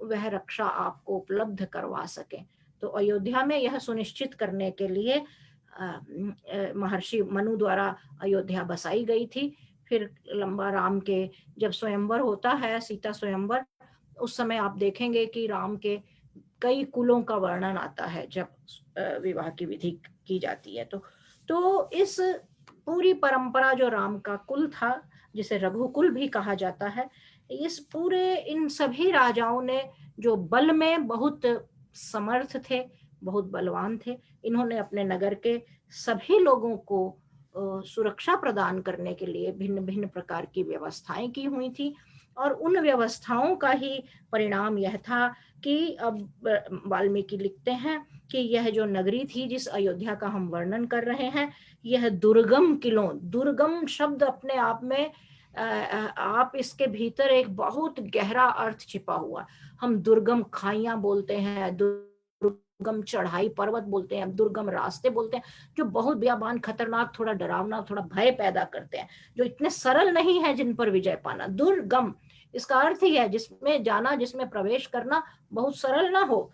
Speaker 2: वह रक्षा आपको उपलब्ध करवा सके। तो अयोध्या में यह सुनिश्चित करने के लिए महर्षि मनु द्वारा अयोध्या बसाई गई थी। फिर लंबा राम के जब स्वयंवर होता है, सीता स्वयंवर, उस समय आप देखेंगे कि राम के कई कुलों का वर्णन आता है जब विवाह की विधि की जाती है। तो इस पूरी परंपरा, जो राम का कुल था, जिसे रघुकुल भी कहा जाता है, इस पूरे, इन सभी राजाओं ने जो बल में बहुत समर्थ थे, बहुत बलवान थे, इन्होंने अपने नगर के सभी लोगों को सुरक्षा प्रदान करने के लिए भिन्न भिन्न प्रकार की व्यवस्थाएं की हुई थी। और उन व्यवस्थाओं का ही परिणाम यह था कि अब वाल्मीकि लिखते हैं कि यह जो नगरी थी, जिस अयोध्या का हम वर्णन कर रहे हैं, यह दुर्गम किलों, दुर्गम शब्द अपने आप में आप इसके भीतर एक बहुत गहरा अर्थ छिपा हुआ। हम दुर्गम खाइयां बोलते हैं, दुर्गम चढ़ाई पर्वत बोलते हैं, दुर्गम रास्ते बोलते हैं, जो बहुत बेयाबान, खतरनाक, थोड़ा डरावना, थोड़ा भय पैदा करते हैं, जो इतने सरल नहीं है जिन पर विजय पाना। दुर्गम, इसका अर्थ ही है जिसमें जाना, जिसमें प्रवेश करना बहुत सरल ना हो।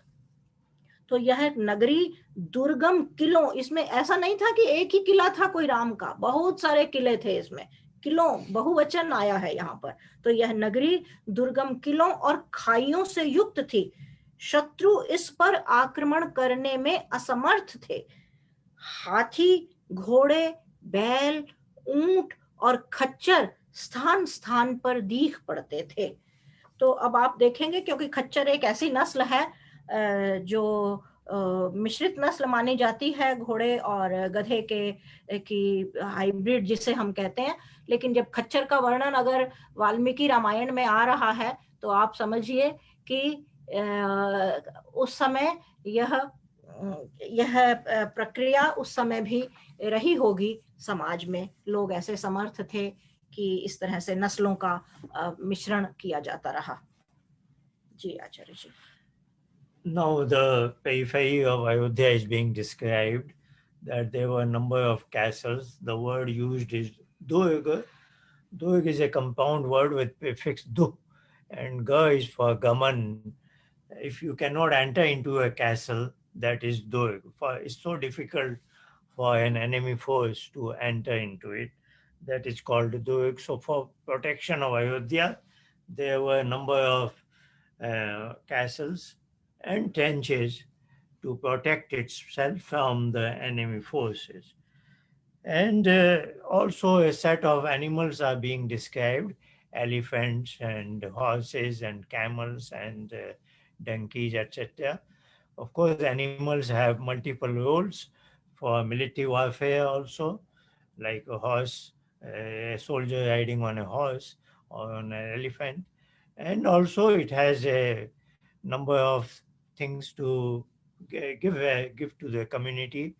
Speaker 2: तो यह नगरी दुर्गम किलों, इसमें ऐसा नहीं था कि एक ही किला था कोई राम का, बहुत सारे किले थे इसमें, किलों बहुवचन आया है यहाँ पर। तो यह नगरी दुर्गम किलों और खाइयों से युक्त थी। शत्रु इस पर आक्रमण करने में असमर्थ थे। हाथी, घोड़े, बैल, ऊंट और खच्चर स्थान स्थान पर दीख पड़ते थे। तो अब आप देखेंगे, क्योंकि खच्चर एक ऐसी नस्ल है जो मिश्रित नस्ल मानी जाती है, घोड़े और गधे की हाइब्रिड जिसे हम कहते हैं, लेकिन जब खच्चर का वर्णन अगर वाल्मीकि रामायण में आ रहा है तो आप समझिए कि उस समय यह प्रक्रिया उस समय भी रही होगी समाज में। लोग ऐसे समर्थ थे कि इस तरह से नस्लों का मिश्रण किया जाता रहा। जी आचार्य जी।
Speaker 3: Now the periphery of Ayodhya is being described. that there were a number of castles. The word used is Durg. Durg is a compound word with prefix du, and ga is for gaman. If you cannot enter into a castle, that is Durg. For it's so difficult for an enemy force to enter into it. That is called Durg. So for protection of Ayodhya, there were a number of castles and trenches to protect itself from the enemy forces. And also a set of animals are being described: elephants and horses and camels and donkeys, etc. Of course, animals have multiple roles for military warfare also, like a horse, a soldier riding on a horse or on an elephant. And also it has a number of things to give to the community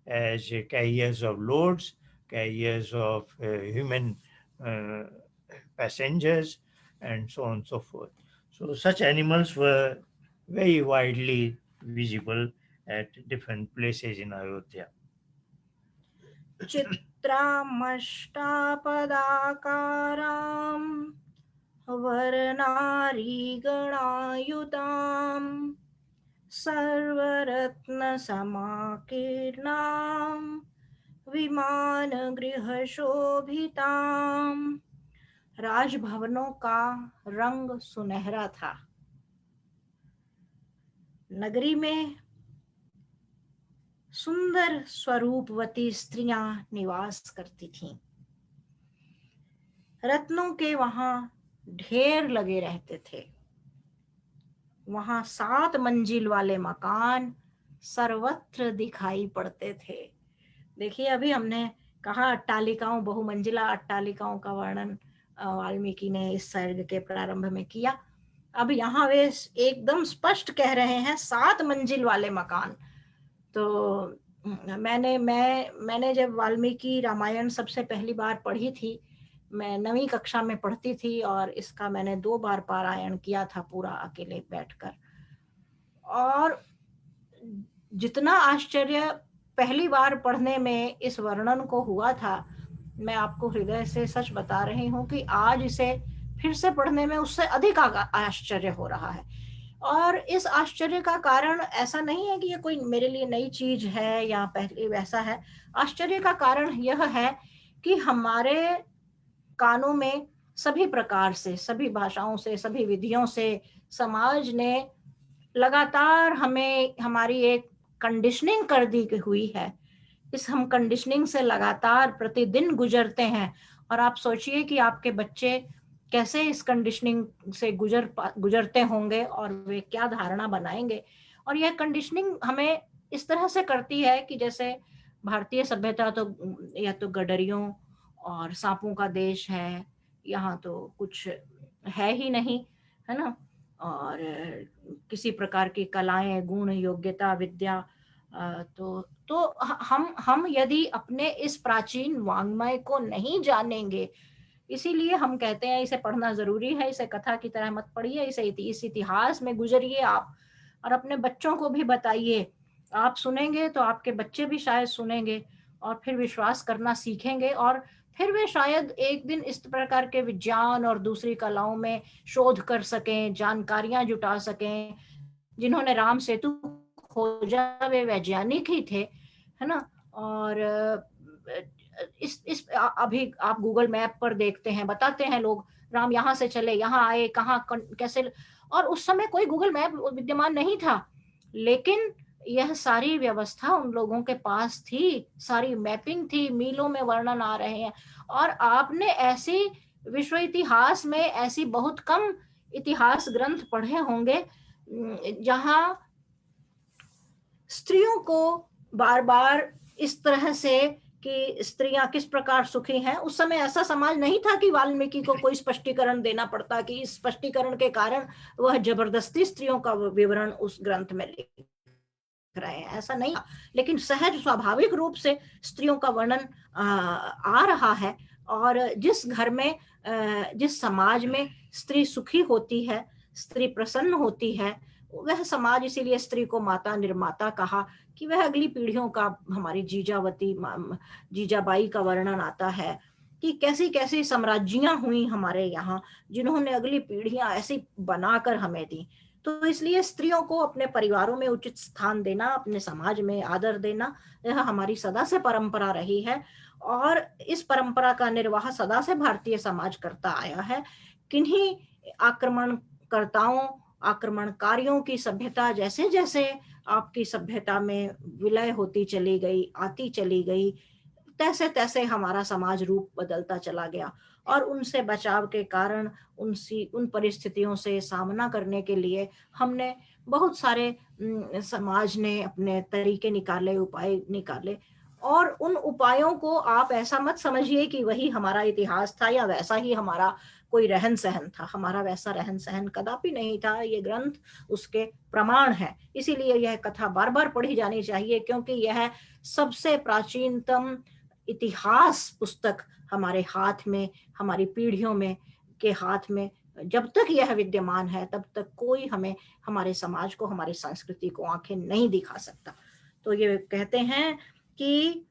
Speaker 3: as carriers of loads, carriers of human uh, passengers, and so on and so forth. So such animals were very widely visible at different places in Ayodhya.
Speaker 2: चित्रामष्टापदाकारां वर्णारीगणायुतां सर्वरत्नसमाकीर्णां विमानगृहशोभितां। राजभवनों का रंग सुनहरा था। नगरी में सुंदर स्वरूपवती स्त्रियां निवास करती थीं। रत्नों के वहां ढेर लगे रहते थे। वहां 7 मंजिल वाले मकान सर्वत्र दिखाई पड़ते थे। देखिए, अभी हमने कहा अट्टालिकाओं, बहुमंजिला अट्टालिकाओं का वर्णन वाल्मीकि ने इस सर्ग के प्रारंभ में किया। अब यहाँ वे एकदम स्पष्ट कह रहे हैं 7 मंजिल वाले मकान। तो मैंने जब वाल्मीकि रामायण सबसे पहली बार पढ़ी थी, मैं 9वीं कक्षा में पढ़ती थी और इसका मैंने 2 बार पारायण किया था पूरा अकेले बैठकर। और जितना आश्चर्य पहली बार पढ़ने में इस वर्णन को हुआ था, मैं आपको हृदय से सच बता रही हूँ कि आज इसे फिर से पढ़ने में उससे अधिक आश्चर्य हो रहा है। और इस आश्चर्य का कारण ऐसा नहीं है कि ये कोई मेरे लिए नई चीज है या पहले वैसा है। आश्चर्य का कारण यह है कि हमारे कानों में सभी प्रकार से, सभी भाषाओं से, सभी विधियों से समाज ने लगातार हमें हमारी एक कंडीशनिंग कर दी हुई है। हम कंडीशनिंग से लगातार प्रतिदिन गुजरते हैं। और आप सोचिए कि आपके बच्चे कैसे इस कंडीशनिंग से गुजरते होंगे और वे क्या धारणा बनाएंगे। और यह कंडीशनिंग हमें इस तरह से करती है कि जैसे भारतीय सभ्यता तो या तो गडरियों और सांपों का देश है, यहाँ तो कुछ है ही नहीं, है ना। और किसी प्रकार की कलाएं, गुण, योग्यता, विद्या, तो हम यदि अपने इस प्राचीन वाङ्मय को नहीं जानेंगे, इसीलिए हम कहते हैं इसे पढ़ना जरूरी है। इसे कथा की तरह मत पढ़िए, इस इतिहास में गुजरिए आप और अपने बच्चों को भी बताइए। आप सुनेंगे तो आपके बच्चे भी शायद सुनेंगे और फिर विश्वास करना सीखेंगे और फिर वे शायद एक दिन इस प्रकार के विज्ञान और दूसरी कलाओं में शोध कर सकें, जानकारियां जुटा सकें। जिन्होंने राम सेतु खोजा वे वैज्ञानिक ही थे, है ना। और इस अभी आप गूगल मैप पर देखते हैं, बताते हैं लोग राम यहाँ से चले, यहाँ आए, कहाँ कैसे। और उस समय कोई गूगल मैप विद्यमान नहीं था, लेकिन यह सारी व्यवस्था उन लोगों के पास थी, सारी मैपिंग थी, मीलों में वर्णन आ रहे हैं। और आपने ऐसी विश्व इतिहास में ऐसी बहुत कम इतिहास ग्रंथ पढ़े होंगे जहां स्त्रियों को बार बार इस तरह से कि स्त्रियां किस प्रकार सुखी हैं। उस समय ऐसा समाज नहीं था कि वाल्मीकि को कोई स्पष्टीकरण देना पड़ता कि इस स्पष्टीकरण के कारण वह जबरदस्ती स्त्रियों का विवरण उस ग्रंथ में लिख रहे हैं, ऐसा नहीं। लेकिन सहज स्वाभाविक रूप से स्त्रियों का वर्णन आ रहा है। और जिस घर में, जिस समाज में स्त्री सुखी होती है, स्त्री प्रसन्न होती है, वह समाज इसीलिए स्त्री को माता निर्माता कहा कि वह अगली पीढ़ियों का, हमारी जीजाबाई का वर्णन आता है कि कैसी कैसी साम्राज्यां हुई हमारे यहाँ, जिन्होंने अगली पीढ़ियां ऐसी बनाकर हमें दी। तो इसलिए स्त्रियों को अपने परिवारों में उचित स्थान देना, अपने समाज में आदर देना, यह हमारी सदा से परंपरा रही है। और इस परंपरा का निर्वाह सदा से भारतीय समाज करता आया है। किन्हीं आक्रमणकर्ताओं, आक्रमणकारियों की सभ्यता जैसे जैसे आपकी सभ्यता में विलय होती चली गई, आती चली गई, तैसे तैसे हमारा समाज रूप बदलता चला गया। और उनसे बचाव के कारण, उन परिस्थितियों से सामना करने के लिए हमने बहुत सारे समाज ने अपने तरीके निकाले, उपाय निकाले। और उन उपायों को आप ऐसा मत समझिए कि वही हमारा इतिहास था या वैसा ही हमारा कोई रहन सहन था। हमारा वैसा रहन सहन कदापि नहीं था। ये ग्रंथ उसके प्रमाण है। इसीलिए यह कथा बार बार पढ़ी जानी चाहिए, क्योंकि यह सबसे प्राचीनतम इतिहास पुस्तक हमारे हाथ में, हमारी पीढ़ियों में के हाथ में जब तक यह विद्यमान है, तब तक कोई हमें, हमारे समाज को, हमारी संस्कृति को आंखें नहीं दिखा सकता। तो ये कहते हैं कि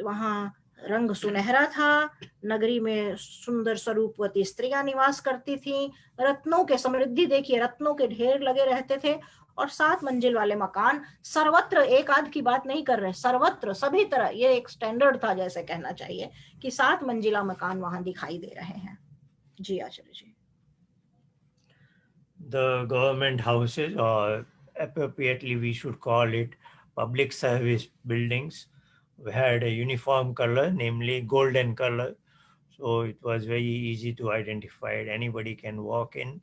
Speaker 2: वहां रंग सुनहरा था, नगरी में सुंदर स्वरूपवती स्त्रियां निवास करती थीं, रत्नों के, समृद्धि देखिए, रत्नों के ढेर लगे रहते थे, और 7 मंजिल वाले मकान सर्वत्र, एक आध की बात नहीं कर रहे, सर्वत्र सभी तरह, ये एक स्टैंडर्ड था जैसे कहना चाहिए कि 7 मंजिला मकान वहां दिखाई दे रहे हैं। जी आचार्य जी।
Speaker 3: The government houses, or appropriately we should call it public service buildings, had a uniform color, namely golden color. So it was very easy to identify it. Anybody can walk in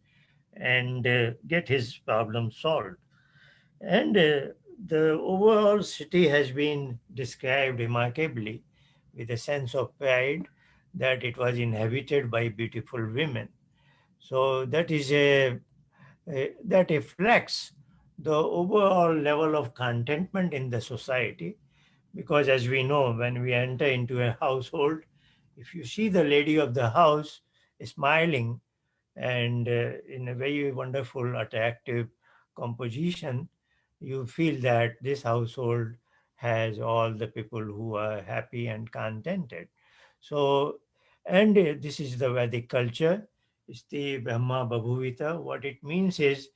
Speaker 3: and get his problem solved. And the overall city has been described remarkably with a sense of pride that it was inhabited by beautiful women. So that is that reflects the overall level of contentment in the society, because as we know, when we enter into a household, if you see the lady of the house smiling and in a very wonderful, attractive composition, you feel that this household has all the people who are happy and contented. So, and this is the Vedic culture, Sti Brahma Babhuvita. What it means is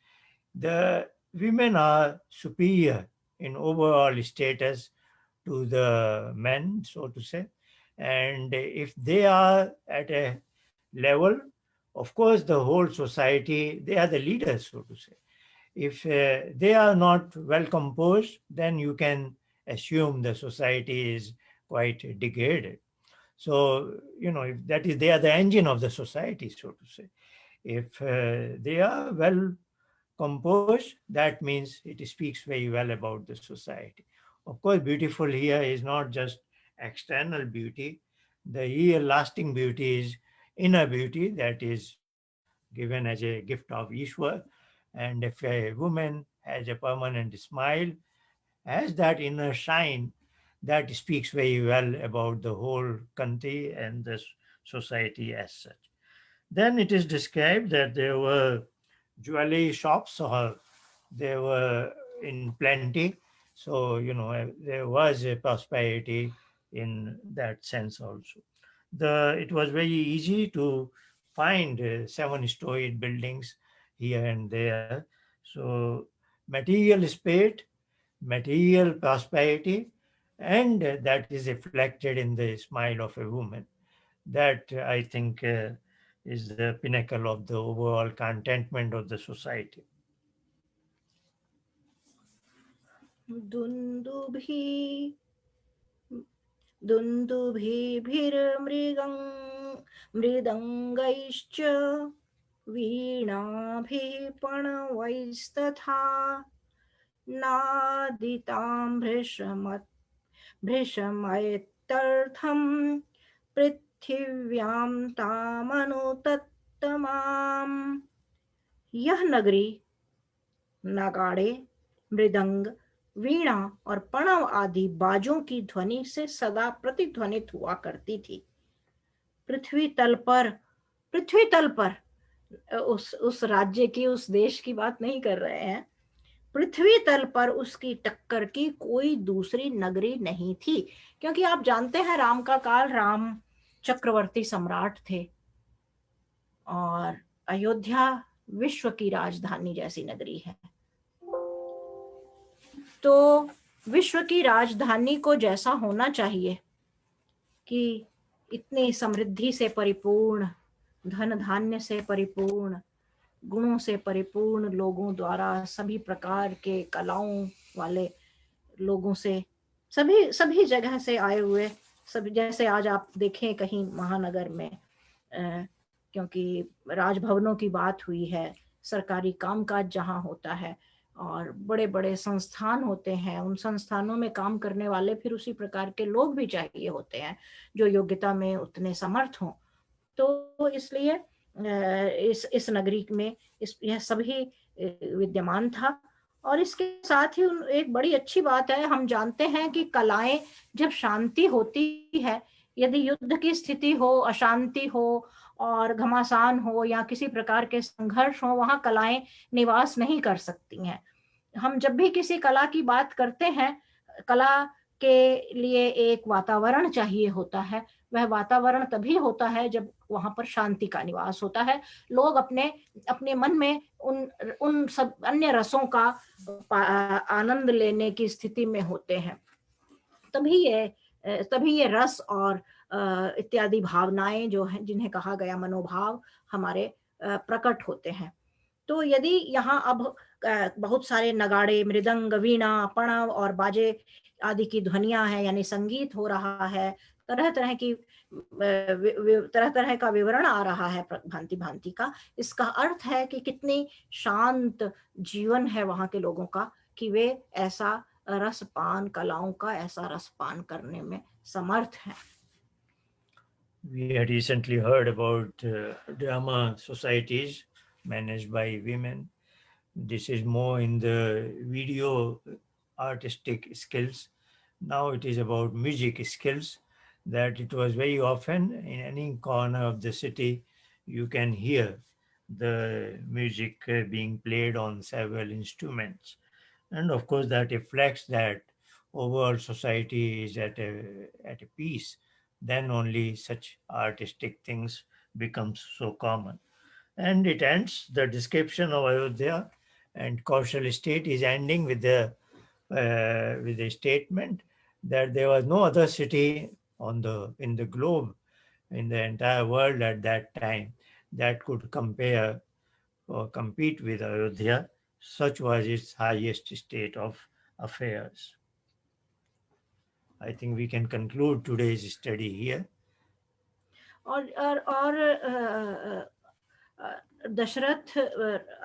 Speaker 3: the women are superior in overall status to the men, so to say. And if they are at a level, of course, the whole society, they are the leaders, so to say. If they are not well composed, then you can assume the society is quite degraded. So, if that is, they are the engine of the society, so to say. If they are well composed, that means it speaks very well about the society. Of course, beautiful here is not just external beauty. The real lasting beauty is inner beauty that is given as a gift of Ishwar. And if a woman has a permanent smile, has that inner shine, that speaks very well about the whole country and the society as such. Then it is described that there were jewelry shops, or they were in plenty. So, there was a prosperity in that sense also. It was very easy to find 7-storied buildings here and there. So, material spread, material prosperity, and that is reflected in the smile of a woman. That I think is the pinnacle of the overall contentment of the society.
Speaker 2: मृदङ्गैश्च वीणाभिः पणवैस्तथा नादितां भृशमयत्यर्थं पृथिव्यां तामनुतत्तमाम्। यह नगरी नगाड़े, मृदंग, वीणा और पणव आदि बाजों की ध्वनि से सदा प्रतिध्वनित हुआ करती थी। पृथ्वी तल पर उस राज्य की, उस देश की बात नहीं कर रहे हैं, पृथ्वी तल पर उसकी टक्कर की कोई दूसरी नगरी नहीं थी। क्योंकि आप जानते हैं राम का काल, राम चक्रवर्ती सम्राट थे और अयोध्या विश्व की राजधानी जैसी नगरी है। तो विश्व की राजधानी को जैसा होना चाहिए कि इतनी समृद्धि से परिपूर्ण, धन धान्य से परिपूर्ण, गुणों से परिपूर्ण, लोगों द्वारा सभी प्रकार के कलाओं वाले लोगों से, सभी सभी जगह से आए हुए, सब जैसे आज आप देखें कहीं महानगर में, क्योंकि राजभवनों की बात हुई है, सरकारी कामकाज जहाँ होता है और बड़े बड़े संस्थान होते हैं, उन संस्थानों में काम करने वाले फिर उसी प्रकार के लोग भी चाहिए होते हैं जो योग्यता में उतने समर्थ हों। तो इसलिए इस नगरी में यह सभी विद्यमान था। और इसके साथ ही एक बड़ी अच्छी बात है, हम जानते हैं कि कलाएं जब शांति होती है, यदि युद्ध की स्थिति हो, अशांति हो और घमासान हो या किसी प्रकार के संघर्ष हो, वहां कलाएं निवास नहीं कर सकती हैं। हम जब भी किसी कला की बात करते हैं, कला के लिए एक वातावरण चाहिए होता है। वह वातावरण तभी होता है जब वहां पर शांति का निवास होता है, लोग अपने अपने मन में उन उन सब अन्य रसों का आनंद लेने की स्थिति में होते हैं। तभी ये रस और इत्यादि भावनाएं जो हैं, जिन्हें कहा गया मनोभाव, हमारे प्रकट होते हैं। तो यदि यहाँ अब बहुत सारे नगाड़े, मृदंग, वीणा, पणव और बाजे आदि की ध्वनियां हैं, यानी संगीत हो रहा है, तरह तरह की तरह तरह का विवरण आ रहा है भांति भांति का, इसका अर्थ है कि कितनी शांत जीवन है वहां के लोगों का, कि वे ऐसा रसपान, कलाओं का ऐसा रसपान करने में समर्थ हैं।
Speaker 3: We had recently heard about drama societies managed by women. This is more in the video artistic skills. Now it is about music skills, that it was very often in any corner of the city you can hear the music being played on several instruments. And of course that reflects that overall society is at a peace. Then only such artistic things becomes so common. And it ends, the description of Ayodhya and Kaushal state is ending with a statement that there was no other city in the globe, in the entire world at that time, that could compare or compete with Ayodhya. Such was its highest state of affairs. I think we can conclude today's study here.
Speaker 2: और दशरथ,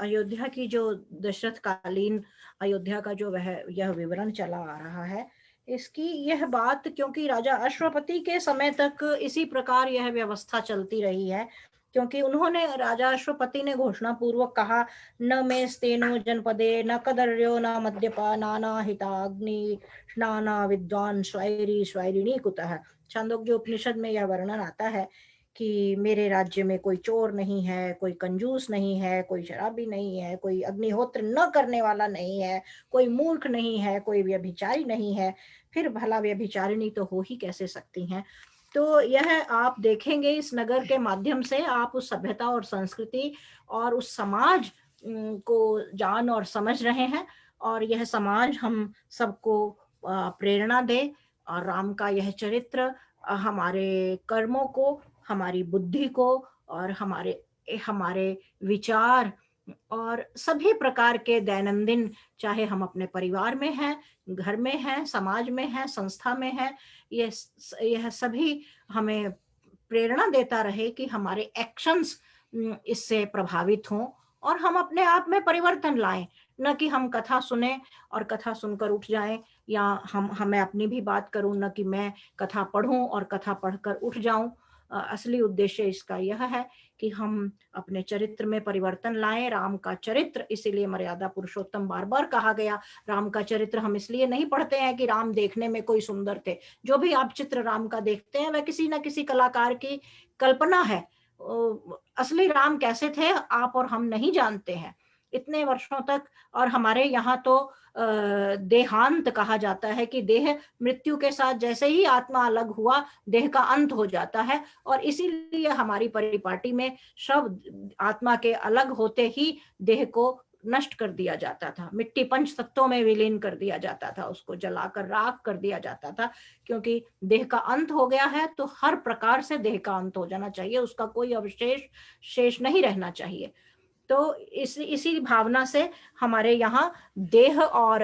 Speaker 2: अयोध्या की जो दशरथ कालीन अयोध्या का जो यह विवरण चला आ रहा है, इसकी यह बात, क्योंकि राजा अश्वपति के समय तक इसी प्रकार यह व्यवस्था चलती रही है, क्योंकि उन्होंने, राजा अश्वपति ने घोषणा पूर्वक कहा, न मे स्तेनो जनपदे न कदर्यो न मद्यपा नाना हिताग्नि स्नाना विद्वान स्वैरी स्वैरिणी कुतः। छांदोग्य उपनिषद में यह वर्णन आता है कि मेरे राज्य में कोई चोर नहीं है, कोई कंजूस नहीं है, कोई शराबी नहीं है, कोई अग्निहोत्र न करने वाला नहीं है, कोई मूर्ख नहीं है, कोई व्यभिचारी नहीं है। फिर भला व्यभिचारिणी तो हो ही कैसे सकती हैं। तो यह आप देखेंगे, इस नगर के माध्यम से आप उस सभ्यता और संस्कृति और उस समाज को जान और समझ रहे हैं, और यह समाज हम सबको प्रेरणा दे, और राम का यह चरित्र हमारे कर्मों को, हमारी बुद्धि को और हमारे विचार और सभी प्रकार के दैनंदिन, चाहे हम अपने परिवार में हैं, घर में हैं, समाज में हैं, संस्था में हैं, यह सभी हमें प्रेरणा देता रहे कि हमारे एक्शंस इससे प्रभावित हों और हम अपने आप में परिवर्तन लाएं। न कि हम कथा सुने और कथा सुनकर उठ जाएं, या मैं अपनी भी बात करूं, न कि मैं कथा पढ़ूं और कथा पढ़कर उठ जाऊं। असली उद्देश्य इसका यह है कि हम अपने चरित्र में परिवर्तन लाएं। राम का चरित्र, इसीलिए मर्यादा पुरुषोत्तम बार बार कहा गया। राम का चरित्र हम इसलिए नहीं पढ़ते हैं कि राम देखने में कोई सुंदर थे। जो भी आप चित्र राम का देखते हैं वह किसी न किसी कलाकार की कल्पना है। असली राम कैसे थे आप और हम नहीं जानते हैं, इतने वर्षों तक। और हमारे यहाँ तो देहांत कहा जाता है कि देह मृत्यु के साथ जैसे ही आत्मा अलग हुआ देह का अंत हो जाता है, और इसीलिए हमारी परिपाटी में शब्द आत्मा के अलग होते ही देह को नष्ट कर दिया जाता था, मिट्टी पंच तत्वों में विलीन कर दिया जाता था, उसको जलाकर राख कर दिया जाता था, क्योंकि देह का अंत हो गया है तो हर प्रकार से देह का अंत हो जाना चाहिए, उसका कोई अवशेष शेष नहीं रहना चाहिए। तो इसी भावना से हमारे यहाँ देह और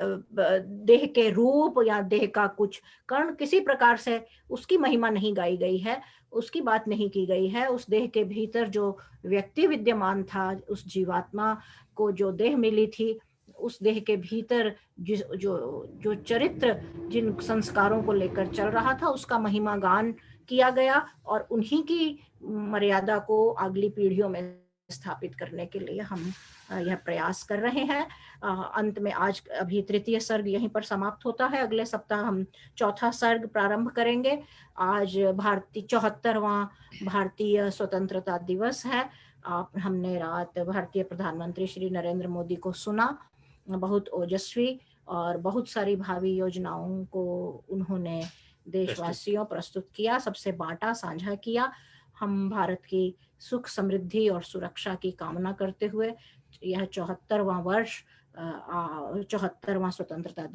Speaker 2: देह के रूप या देह का कुछ कर्ण किसी प्रकार से उसकी महिमा नहीं गाई गई है, उसकी बात नहीं की गई है। उस देह के भीतर जो व्यक्ति विद्यमान था, उस जीवात्मा को जो देह मिली थी, उस देह के भीतर जो चरित्र जिन संस्कारों को लेकर चल रहा था उसका महिमा गान किया गया, और उन्हीं की मर्यादा को अगली पीढ़ियों में स्थापित करने के लिए हम यह प्रयास कर रहे हैं। अंत में आज अभी तृतीय सर्ग यहीं पर समाप्त होता है, अगले सप्ताह हम चौथा सर्ग प्रारंभ करेंगे। आज भारतीय 74वां भारतीय स्वतंत्रता दिवस है। हमने रात भारतीय प्रधानमंत्री श्री नरेंद्र मोदी को सुना, बहुत ओजस्वी और बहुत सारी भावी योजनाओं को उन्होंने देशवासियों प्रस्तुत किया, सबसे बांटा, साझा किया। हम भारत की सुख समृद्धि और सुरक्षा की कामना करते हुए यह 74वां वर्ष 74वां स्वतंत्रता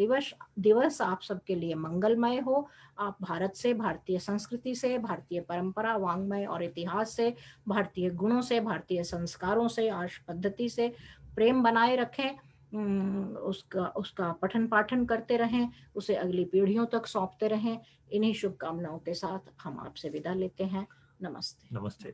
Speaker 2: दिवस आप सबके लिए मंगलमय हो। आप भारत से, भारतीय संस्कृति से, भारतीय परंपरा, वांग्मय और इतिहास से, भारतीय गुणों से, भारतीय संस्कारों से, आर्ष पद्धति से प्रेम बनाए रखें, उसका पठन पाठन करते रहें, उसे अगली पीढ़ियों तक सौंपते रहें। इन्हीं शुभकामनाओं के साथ हम आपसे विदा लेते हैं। नमस्ते।
Speaker 3: नमस्ते।